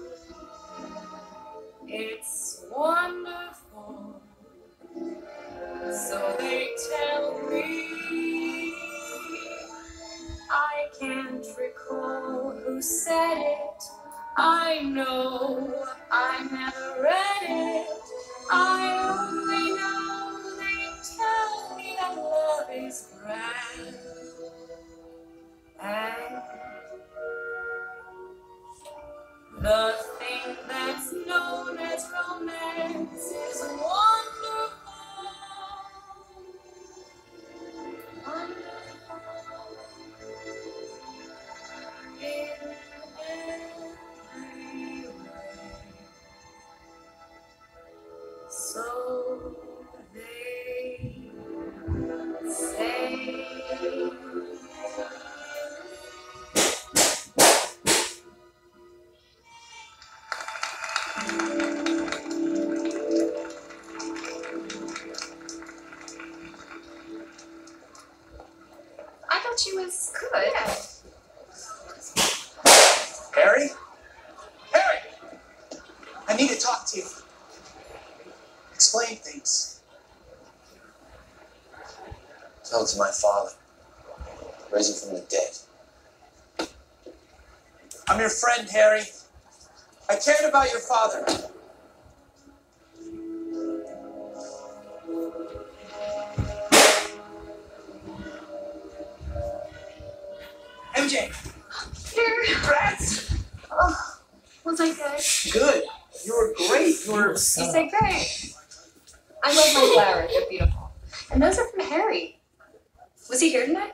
It's wonderful. So they tell me. I know I never read it. I only know they tell me that love is grand. And the thing that's known as romance is wonderful. In every way. So they say. I thought she was good. Harry? Harry! I need to talk to you. Explain things. Tell it to my father. Raise him from the dead. I'm your friend, Harry. I cared about your father. MJ! Here. Congrats! Oh, was I good? Good. You were great. You say great. I love my flowers. They're beautiful. And those are from Harry. Was he here tonight?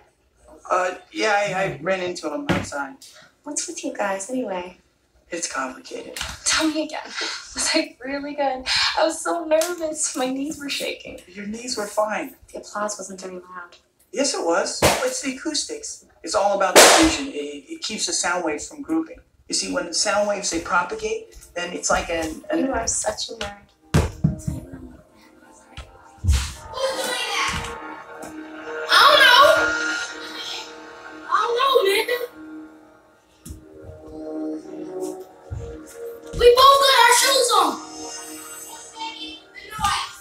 Yeah, I ran into him outside. What's with you guys anyway? It's complicated. Tell me again. Was I really good? I was so nervous. My knees were shaking. Your knees were fine. The applause wasn't very loud. Yes, it was. It's the acoustics. It's all about diffusion. It keeps the sound waves from grouping. You see, when the sound waves, they propagate, then it's like an You are such a nerd. We both got our shoes on.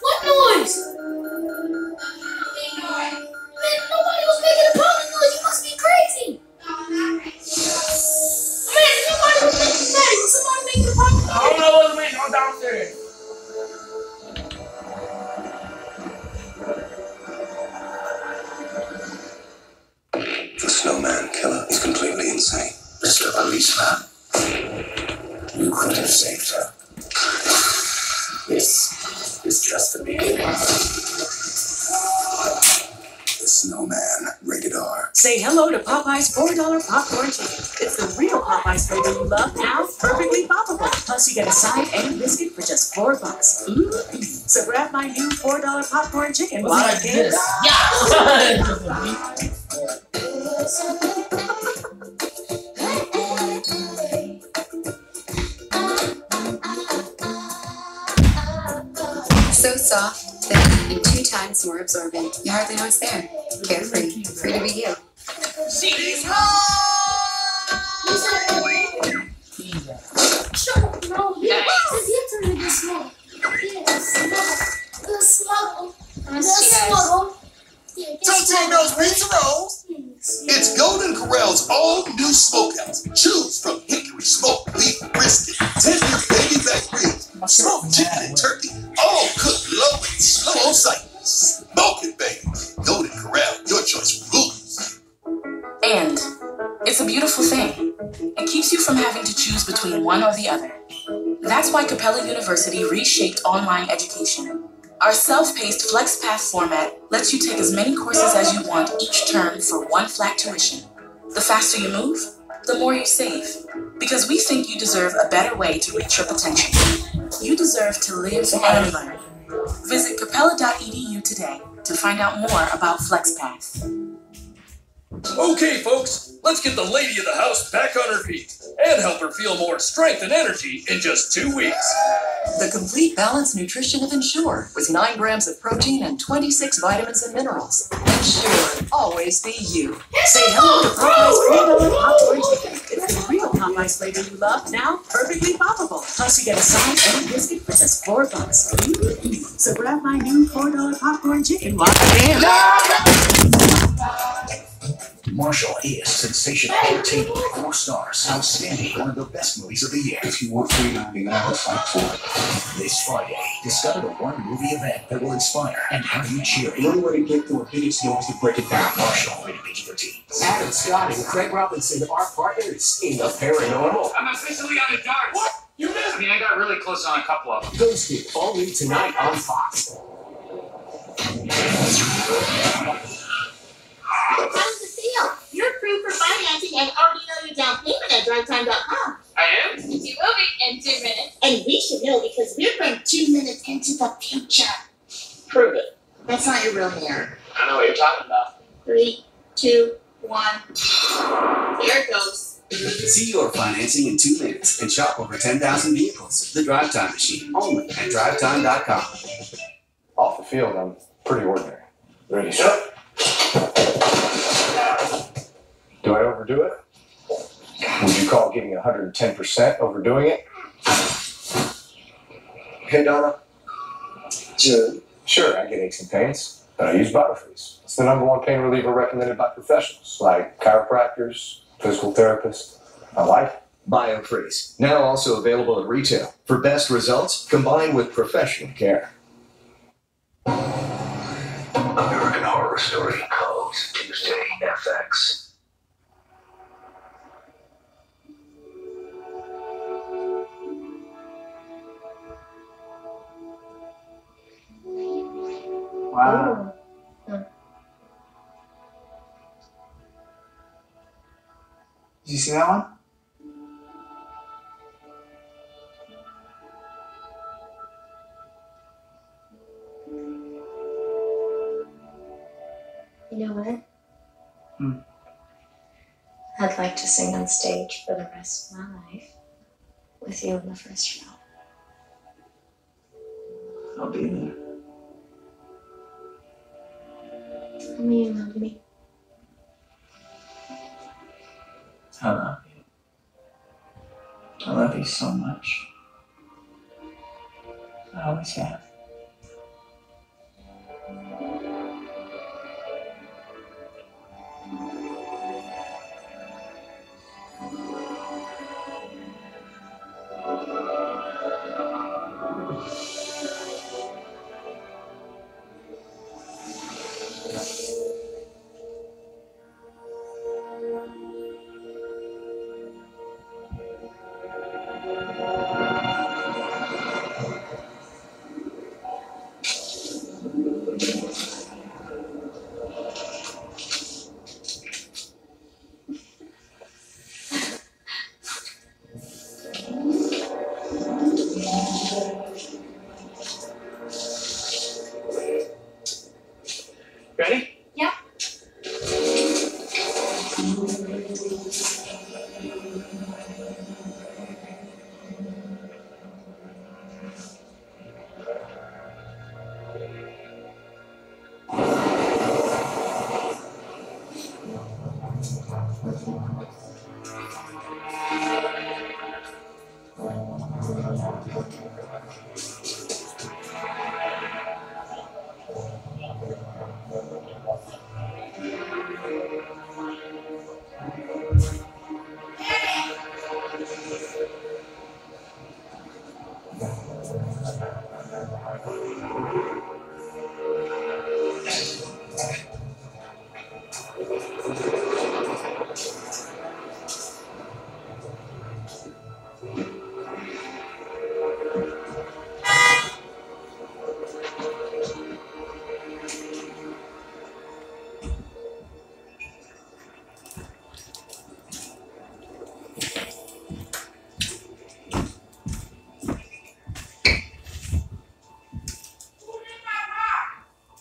What noise? Man, nobody was making a pounding noise. You must be crazy. Man, nobody was making that. Was somebody making a pounding noise? I don't know what's making on downstairs. The snowman killer is completely insane. Mr. Policeman, you could have saved her. This is just the beginning. The Snowman, rated R. Say hello to Popeye's $4 popcorn chicken. It's the real Popeye's flavor you love now, perfectly poppable. Plus you get a side and biscuit for just $4. So grab my new $4 popcorn chicken while it is. So soft, thick, and 2 times more absorbent. You hardly know it's there. Carefree, free to be you. CD's Don't those pizza rolls. It's Golden Corral's all-new smokehouse. Choose from hickory smoked beef brisket, tender baby back ribs, smoked chicken and turkey, all cooked low and slow on sight. Smoke it, baby. Golden Corral, your choice for rules. And it's a beautiful thing. It keeps you from having to choose between one or the other. That's why Capella University reshaped online education. Our self-paced FlexPath format lets you take as many courses as you want each term for one flat tuition. The faster you move, the more you save. Because we think you deserve a better way to reach your potential. You deserve to live and learn. Visit capella.edu today to find out more about FlexPath. Okay, folks, let's get the lady of the house back on her feet and help her feel more strength and energy in just 2 weeks. The complete balanced nutrition of Ensure with 9 grams of protein and 26 vitamins and minerals. Ensure, always be you. Say hello to Popeye's $3 popcorn chicken. It's the real Popeye's flavor you love now, perfectly poppable. Plus you get a side and biscuit for just $4. So grab my new $4 popcorn chicken while it is. Marshall is sensational entertainment, 4 stars, outstanding, one of the best movies of the year. If you work $3.99, fight for it. This Friday, discover the one movie event that will inspire and have you cheering. The only way to get through a big snow is to break it down. Marshall, rated PG-13. Adam Scott and Craig Robinson are partners in the paranormal. I'm officially on the darts. What? You missed? I mean, I got really close on a couple of them. Ghosted, all new tonight on Fox. How's the deal? You're approved for financing and already know your down payment at drivetime.com. I am? You will be in 2 minutes. And we should know because we're from 2 minutes into the future. Prove it. That's not your real mirror. I know what you're talking about. 3, 2, 1. There it goes. See your financing in 2 minutes and shop over 10,000 vehicles. The Drive Time Machine, only at drivetime.com. Off the field, I'm pretty ordinary. Ready, sir? Do I overdo it? Would you call getting 110% overdoing it? Hey, Donna. Sure, I get aches and pains, but I use BioFreeze. It's the #1 pain reliever recommended by professionals like chiropractors, physical therapists, my wife. BioFreeze, now also available at retail. For best results, combined with professional care. American Horror Story Codes, Tuesday, FX. Wow. Did you see that one? You know what? I'd like to sing on stage for the rest of my life with you in the first row. I'll be there. Tell me you love me. I love you. I love you so much. I always have. Ready? Yep.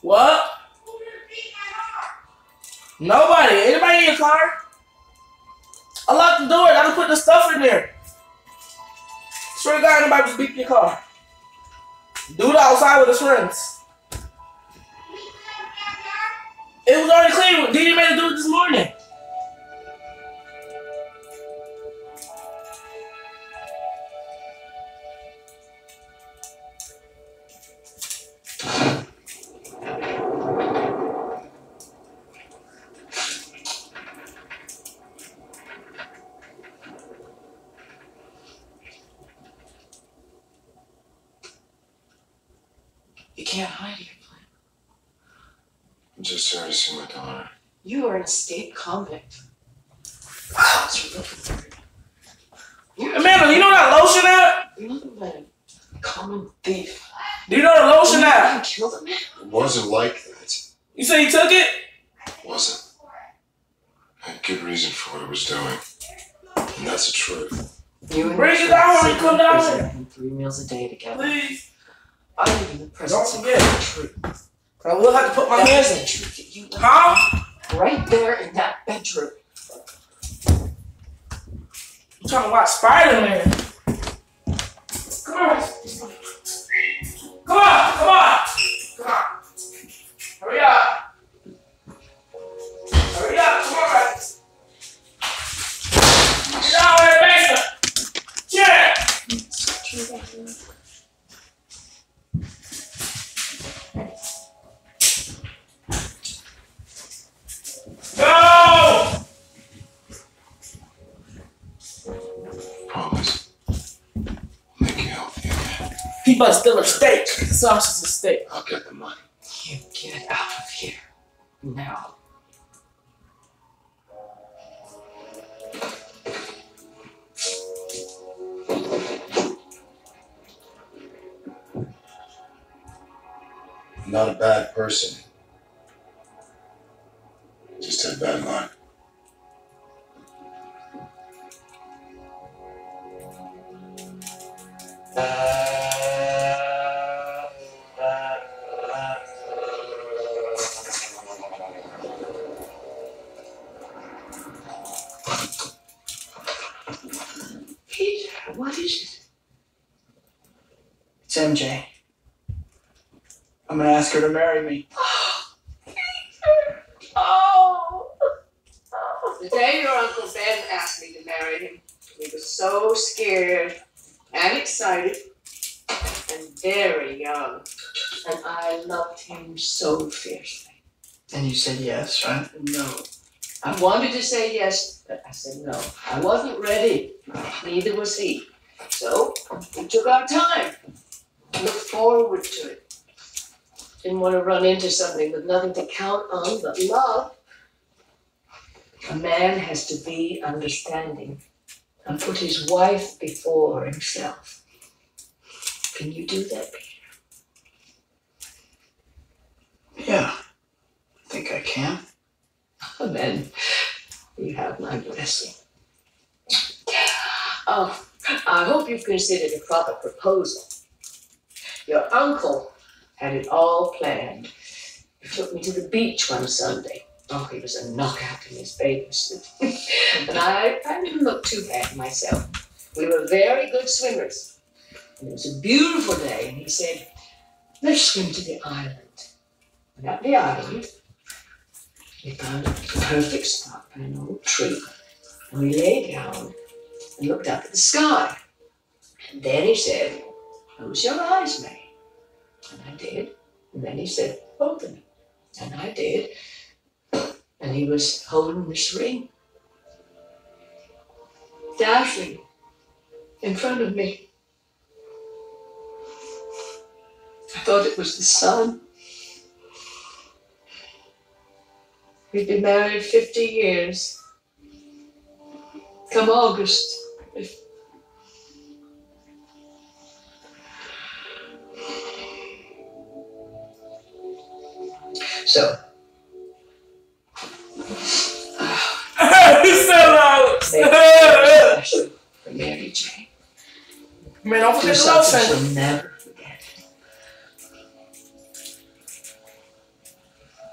What? Nobody. Anybody in your car? I locked the door. I gotta put the stuff in there. Swear to God, nobody was beating your car. Dude outside with his friends. It was already clean. Did you make it do it this morning? can't hide your plan. I'm just here to see my daughter. You are an escaped convict. Cops are looking for you. Amanda, you know that lotion at? You're nothing but a common thief. Do you know the lotion at? You killed a man? It wasn't like that. You say you took it? It wasn't. I had good reason for what I was doing. And that's the truth. You and Bring your it down friends when you come down sit in here. prison and 3 meals a day together. Please. I live in the presence Don't of forget. truth. I will have to put my hands in. The truth that you live Huh? right there in that bedroom. I'm trying to watch Spider-Man. Come on. Come on. Come on. Come on. Hurry up. Hurry up. Come on, guys. Get down in the basement. Check. Go! Promise. Make you healthy again. He must steal a steak. The sausage is steak. I'll get the money. You get out of here. Now. I'm not a bad person. Just had bad luck. Peter, what is it? It's MJ. I'm gonna ask her to marry me. The day your Uncle Ben asked me to marry him, he was so scared and excited and very young. And I loved him so fiercely. And you said yes, right? No. I wanted to say yes, but I said no. I wasn't ready. Neither was he. So we took our time. Looked forward to it. Didn't want to run into something with nothing to count on but love. A man has to be understanding and put his wife before himself. Can you do that, Peter? Yeah. I think I can. Then you have my blessing. Oh, I hope you've considered a proper proposal. Your uncle had it all planned. He took me to the beach one Sunday. Oh, he was a knockout in his bathing suit. And I didn't look too bad myself. We were very good swimmers. And it was a beautiful day, and he said, let's swim to the island. And at the island, we found a perfect spot by an old tree. And we lay down and looked up at the sky. And then he said, close your eyes, May. And I did. And then he said, open them. And I did. And he was holding this ring. Dazzling. In front of me. I thought it was the sun. We'd been married 50 years. Come August. So. He's so loud. Special for Mary Jane. Man, don't forget Do the something lotion. she'll never forget.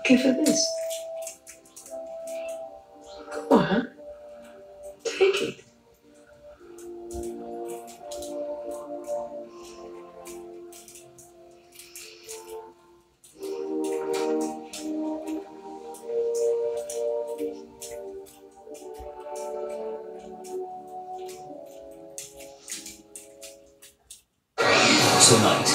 Give her this. Go on. Take it. Tonight.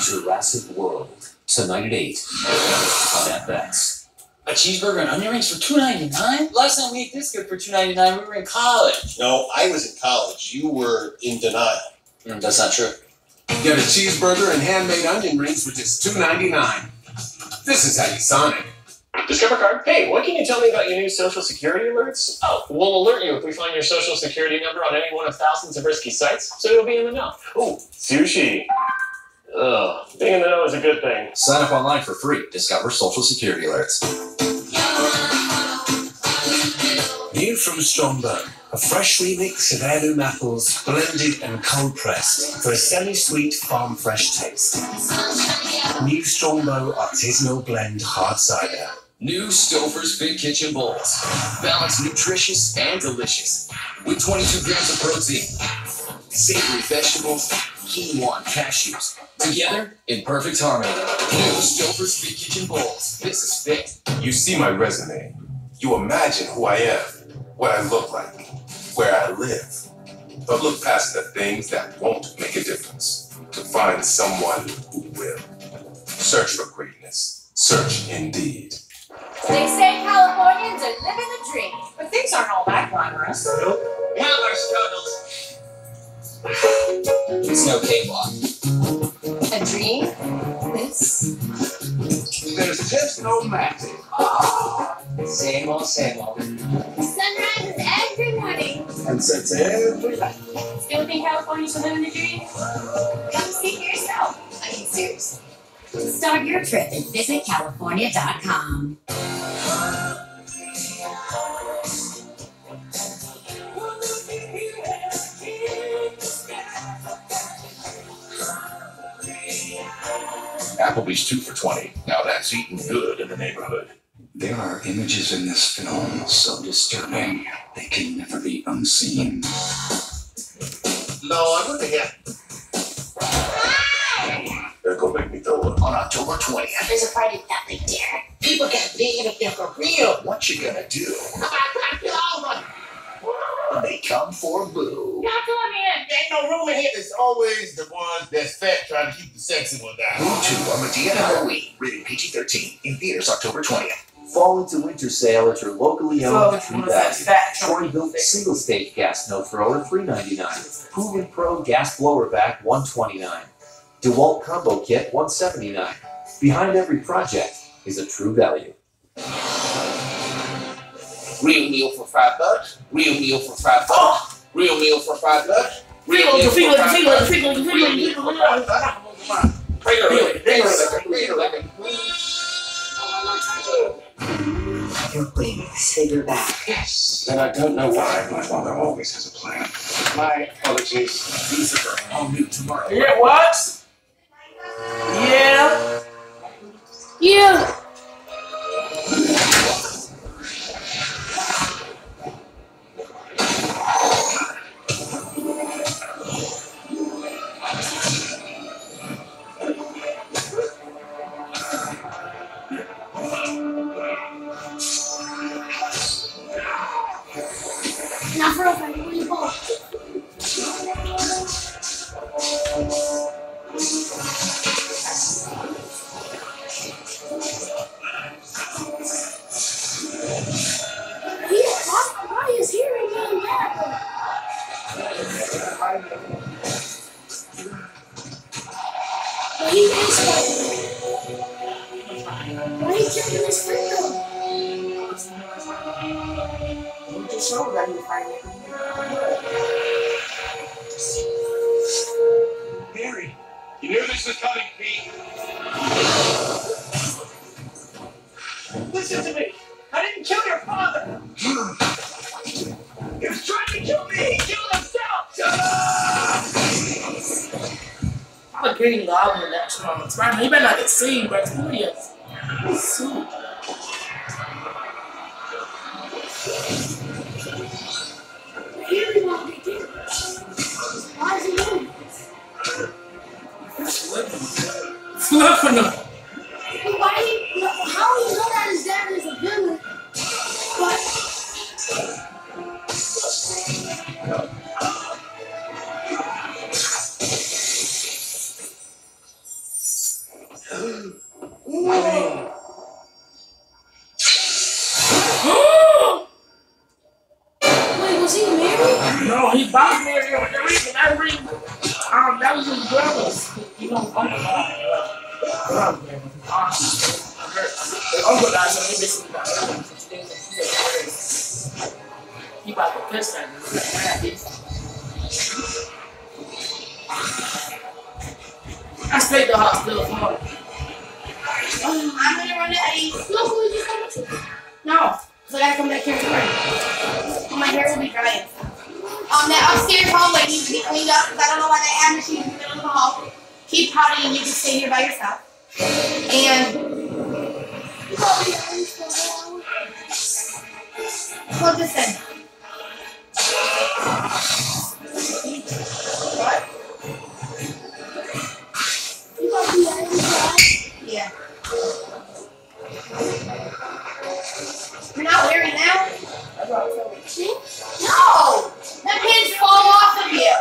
Jurassic World. Tonight at 8 on FX. A cheeseburger and onion rings for $2.99? Last time we ate this good for $2.99, we were in college. No, I was in college. You were in denial. That's not true. Get a cheeseburger and handmade onion rings for just $2.99. This is how you Sonic. Discover card. Hey, what can you tell me about your new social security alerts? Oh, we'll alert you if we find your social security number on any one of thousands of risky sites, so you'll be in the know. Ooh, sushi. Ugh, being in the know is a good thing. Sign up online for free. Discover social security alerts. New from Strongbow, a fresh remix of heirloom apples, blended and cold pressed for a semi-sweet farm fresh taste. New Strongbow Artisanal Blend Hard Cider. New Stouffer's Big Kitchen Bowls. Balanced, nutritious, and delicious. With 22 grams of protein, savory vegetables, quinoa and cashews. Together in perfect harmony. New Stouffer's Big Kitchen Bowls. This is fit. You see my resume. You imagine who I am, what I look like, where I live. But look past the things that won't make a difference to find someone who will. Search for greatness. Search indeed. They say Californians are living the dream, but things aren't all that glamorous. We have our struggles. It's no cakewalk. A dream? This? There's just no magic. Same old, same old. Sunrise is every morning. And sets every night. Still think Californians are living the dream? Come see for yourself. I mean, seriously. Start your trip at visitcalifornia.com. Applebee's 2 for $20. Now that's eating good in the neighborhood. There are images in this film so disturbing, they can never be unseen. Lord, look at him. They're gonna make me throw up. On October 20th. There's a party that big there. People get big if they're for real. What you gonna do? They come for Boo. Not come in. There ain't no room in here. It's always the one that's fat trying to keep the sexy one down. Boo 2 on Medea and Halloween. Rated PG-13. In theaters October 20th. Fall into winter sale at your locally owned True Value. Troy-built single-stage gas snow thrower, $3.99. Proven Pro gas blower vac, $129. DeWalt combo kit, $179. Behind every project is a True Value. Real meal for $5. Real meal for $5. Real meal for $5. Real meal for Your wings, figure back. Yes. And I don't know why my father always has a plan. My apologies. Lucifer, all new tomorrow. Yeah, what? Yeah. Yeah. Now for a friend, what do you call? Why is here again? But he is fighting. Why are you killing his friend though? You just showed that you're fighting. Gary, you knew this was coming, Pete. Listen to me. I didn't kill your father. He was trying to kill me. He killed himself. I'm getting the album in that moment. Right? He better not get seen, but who is? Soon. Harry won't be there. Why is he doing Flipping him. Why? How do you know that his dad is a villain? But Wait, was he married? No, he about married. I Uncle died, so maybe this he about to piss at me. I stayed at the hospital for him. I'm gonna run to Eddie. No, who did you come to? No, so I gotta come back here and pray. My hair will be drying. That upstairs hallway needs to be cleaned up because I don't know why they add machines in the middle of the hall. Keep pouting and you can stay here by yourself. And plug this in. What? Yeah. You're not wearing now? No! The pins fall off of you!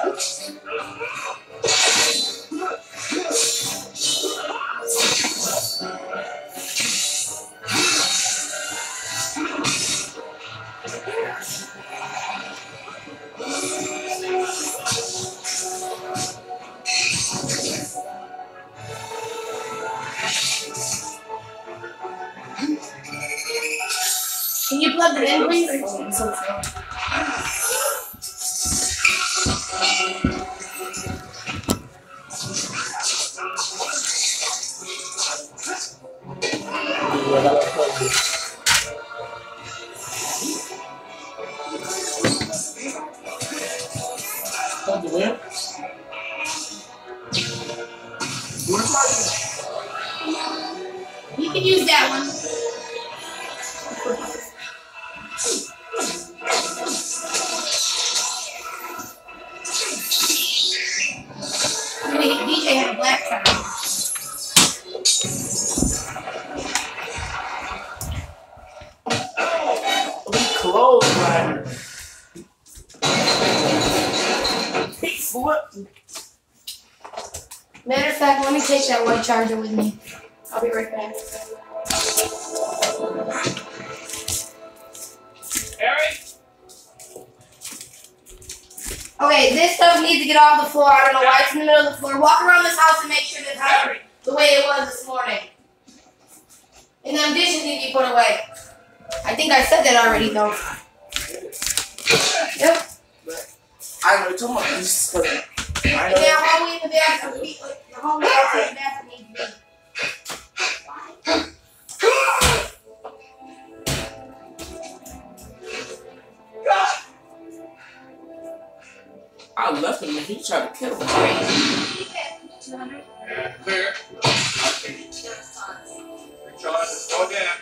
Can you plug it in, please? You can use that one. DJ had a black tie. Clothes rider. What? Matter of fact, let me take that white charger with me. I'll be right back. Harry? Okay, this stuff needs to get off the floor. I don't know why it's in the middle of the floor. Walk around this house and make sure that it's the way it was this morning. And then dishes need to be put away. I think I said that already, though. Yep. I know you're talking about this. And that hallway in the bathroom, the hallway outside the bathroom needs to be. I left him and he tried to kill him. Clear. Recharge, go again.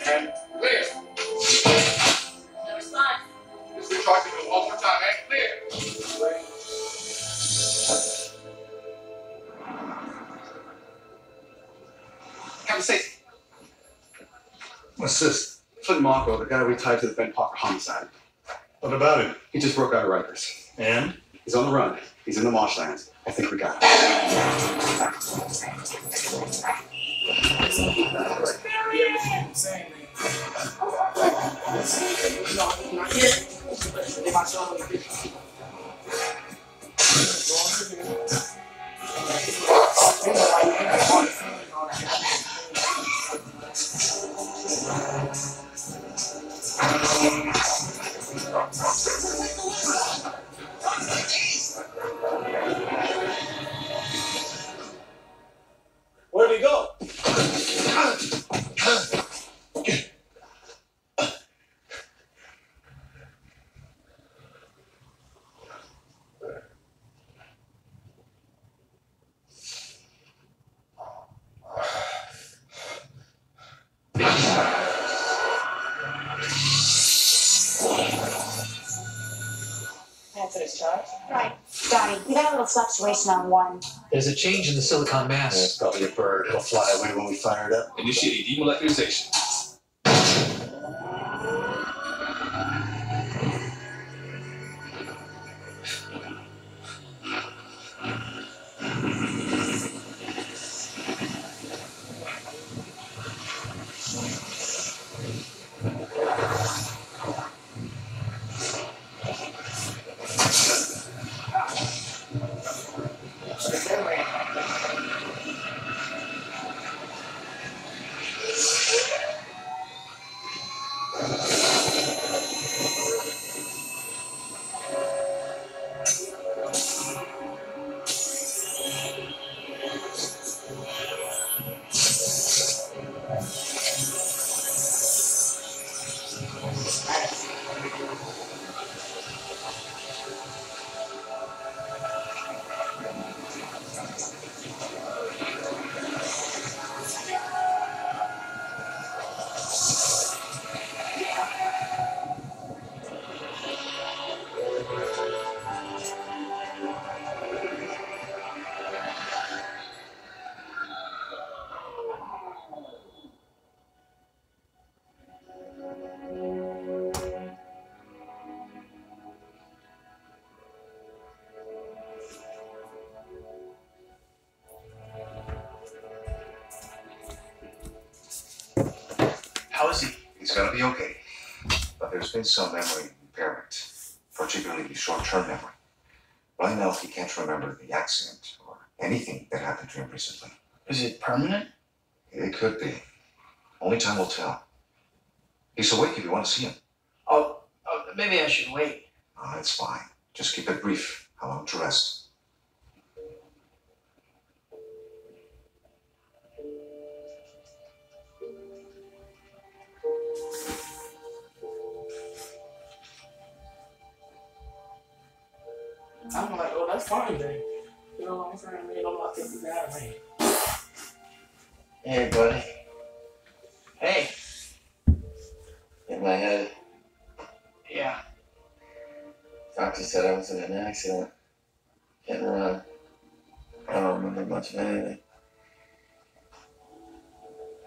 And clear. No response. Just recharging it one more time and clear. Conversation. What's this? Flint Marco, the guy we tied to the Ben Parker homicide. What about him? He just broke out of Rikers. And? He's on the run. He's in the marshlands. I think we got him. Where'd he go? Right. Donnie, we got a little fluctuation on one. There's a change in the silicon mass. It's probably a bird. It'll fly away when we fire it up. Initiating demolecularization. How is he? He's gonna be okay. But there's been some memory impairment, particularly short-term memory. Right now, he can't remember the accident or anything that happened to him recently. Is it permanent? It could be. Only time will tell. He's awake if you want to see him. Oh, maybe I should wait. Oh, it's fine. Just keep it brief. I want him to rest. I'm like, oh, that's fine, then. You know what I'm saying? Man, I'm not thinking that, man. Hey, buddy. Hey. In my head, Yeah. doctor said I was in an accident. Can't run. I don't remember much of anything.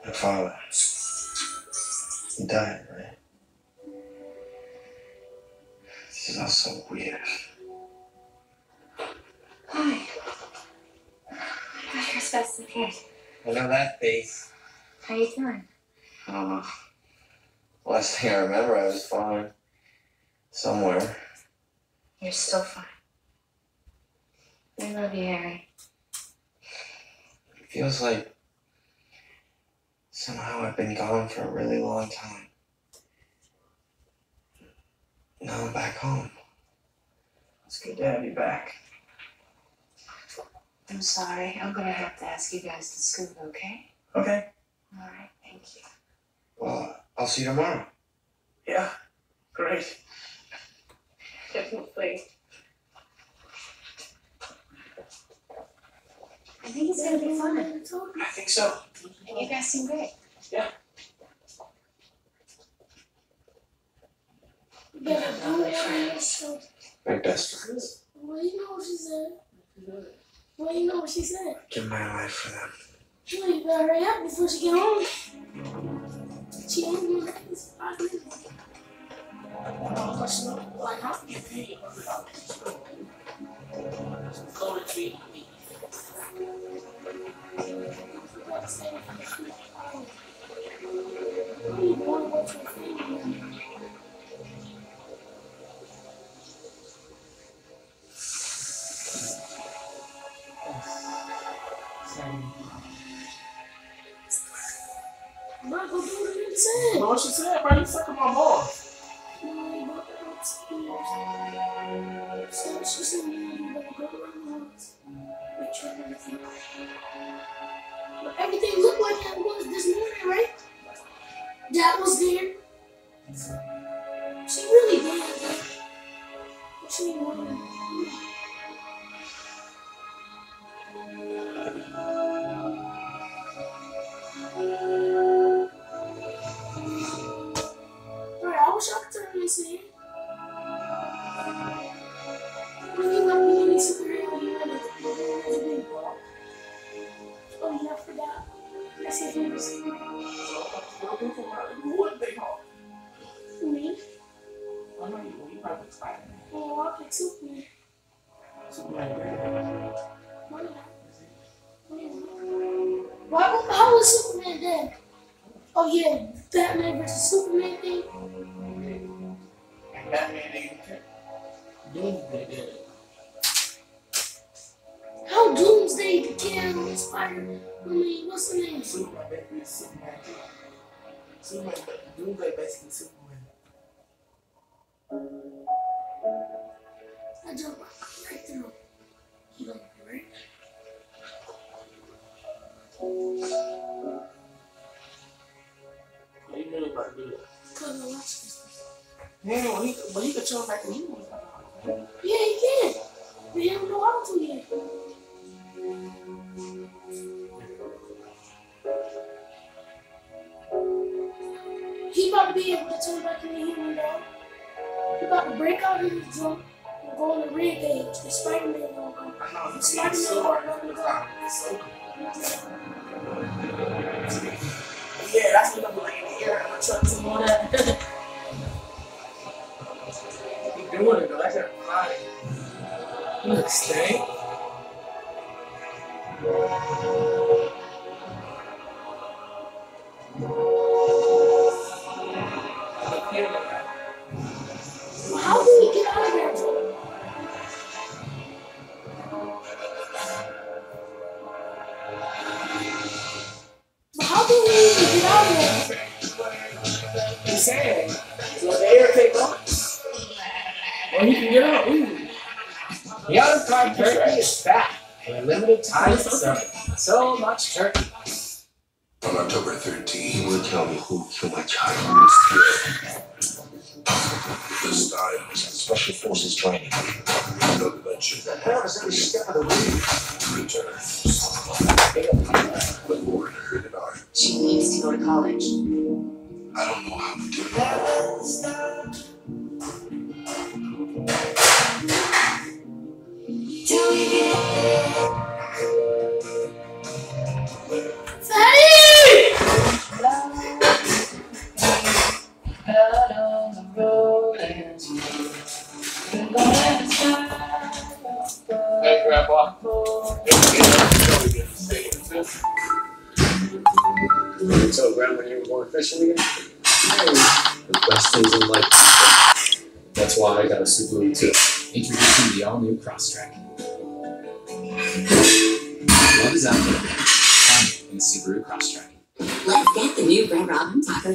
Your father. He died, right? This is all so weird. Hi. You're supposed to be here. I know that face. How you doing? I don't know. Last thing I remember, I was fine. Somewhere. You're still fine. I love you, Harry. It feels like somehow I've been gone for a really long time. Now I'm back home. It's good to have you back. I'm sorry. I'm gonna have to ask you guys to scoot, okay? Okay. All right, thank you. Well, I'll see you tomorrow. Yeah. Great. Definitely. I think it's gonna be fun. I think so. And you guys seem great. Yeah. Better do it. So, My best friends. well, you know what she said. Well, you know what she said. Give my life for them. Well, you better hurry up before she get home. She ain't gonna take this 5 minutes. Why not? Go to treat me. I'm not gonna do what you said. Know what she said, bro? You sucking my balls. So she said you better go around the house. Make sure everything. But everything looked like it was this morning, right? That was there. She really did. But she didn't want to. Alright, I wish I could turn and see it. When you let me in any superhero, you let it. Oh yeah, I forgot. I said he was. Who would they call? Me? I know you probably Spider-Man. Oh, I picked Superman. Superman. Why? How was Superman dead? Oh yeah, Batman versus Superman thing. Batman ain't Doomsday did it. How Doomsday killed Spider? I mean, what's the name? Superman basically is Superman too. Superman, Doomsday basically Superman. I jumped right through. You don't know, right? How you really about to do that? Cause I watched this. Yeah, well, he could turn back and you. Yeah, he can. But he don't know how to yet. He about to be able to turn back into human now. He about to break out of his jump and go on the red gauge. The Spider-Man gonna go. I know, he's Spider-Man so gonna go. It's so cool. Yeah, that's what I'm like in the air and my trucks and all that. He doing it though, that's that flying. He looks stank. can. So the air take off. Or he can get up. Ooh. The other fried turkey is back for a limited time serving. So much turkey. On October 13th, You will tell me who killed my child. the Styles Special Forces training. the legend The hell is every step of the way? returns. But order in arms. She needs to go to college. I don't know how to do it. Hey, Grandpa. So, Grandma, you were going fishing again? The best things in life. That's why I got a Subaru too. Introducing the all-new Crosstrek. Love is out there. Find it in Subaru Crosstrek. Let's get the new Red Robin Taco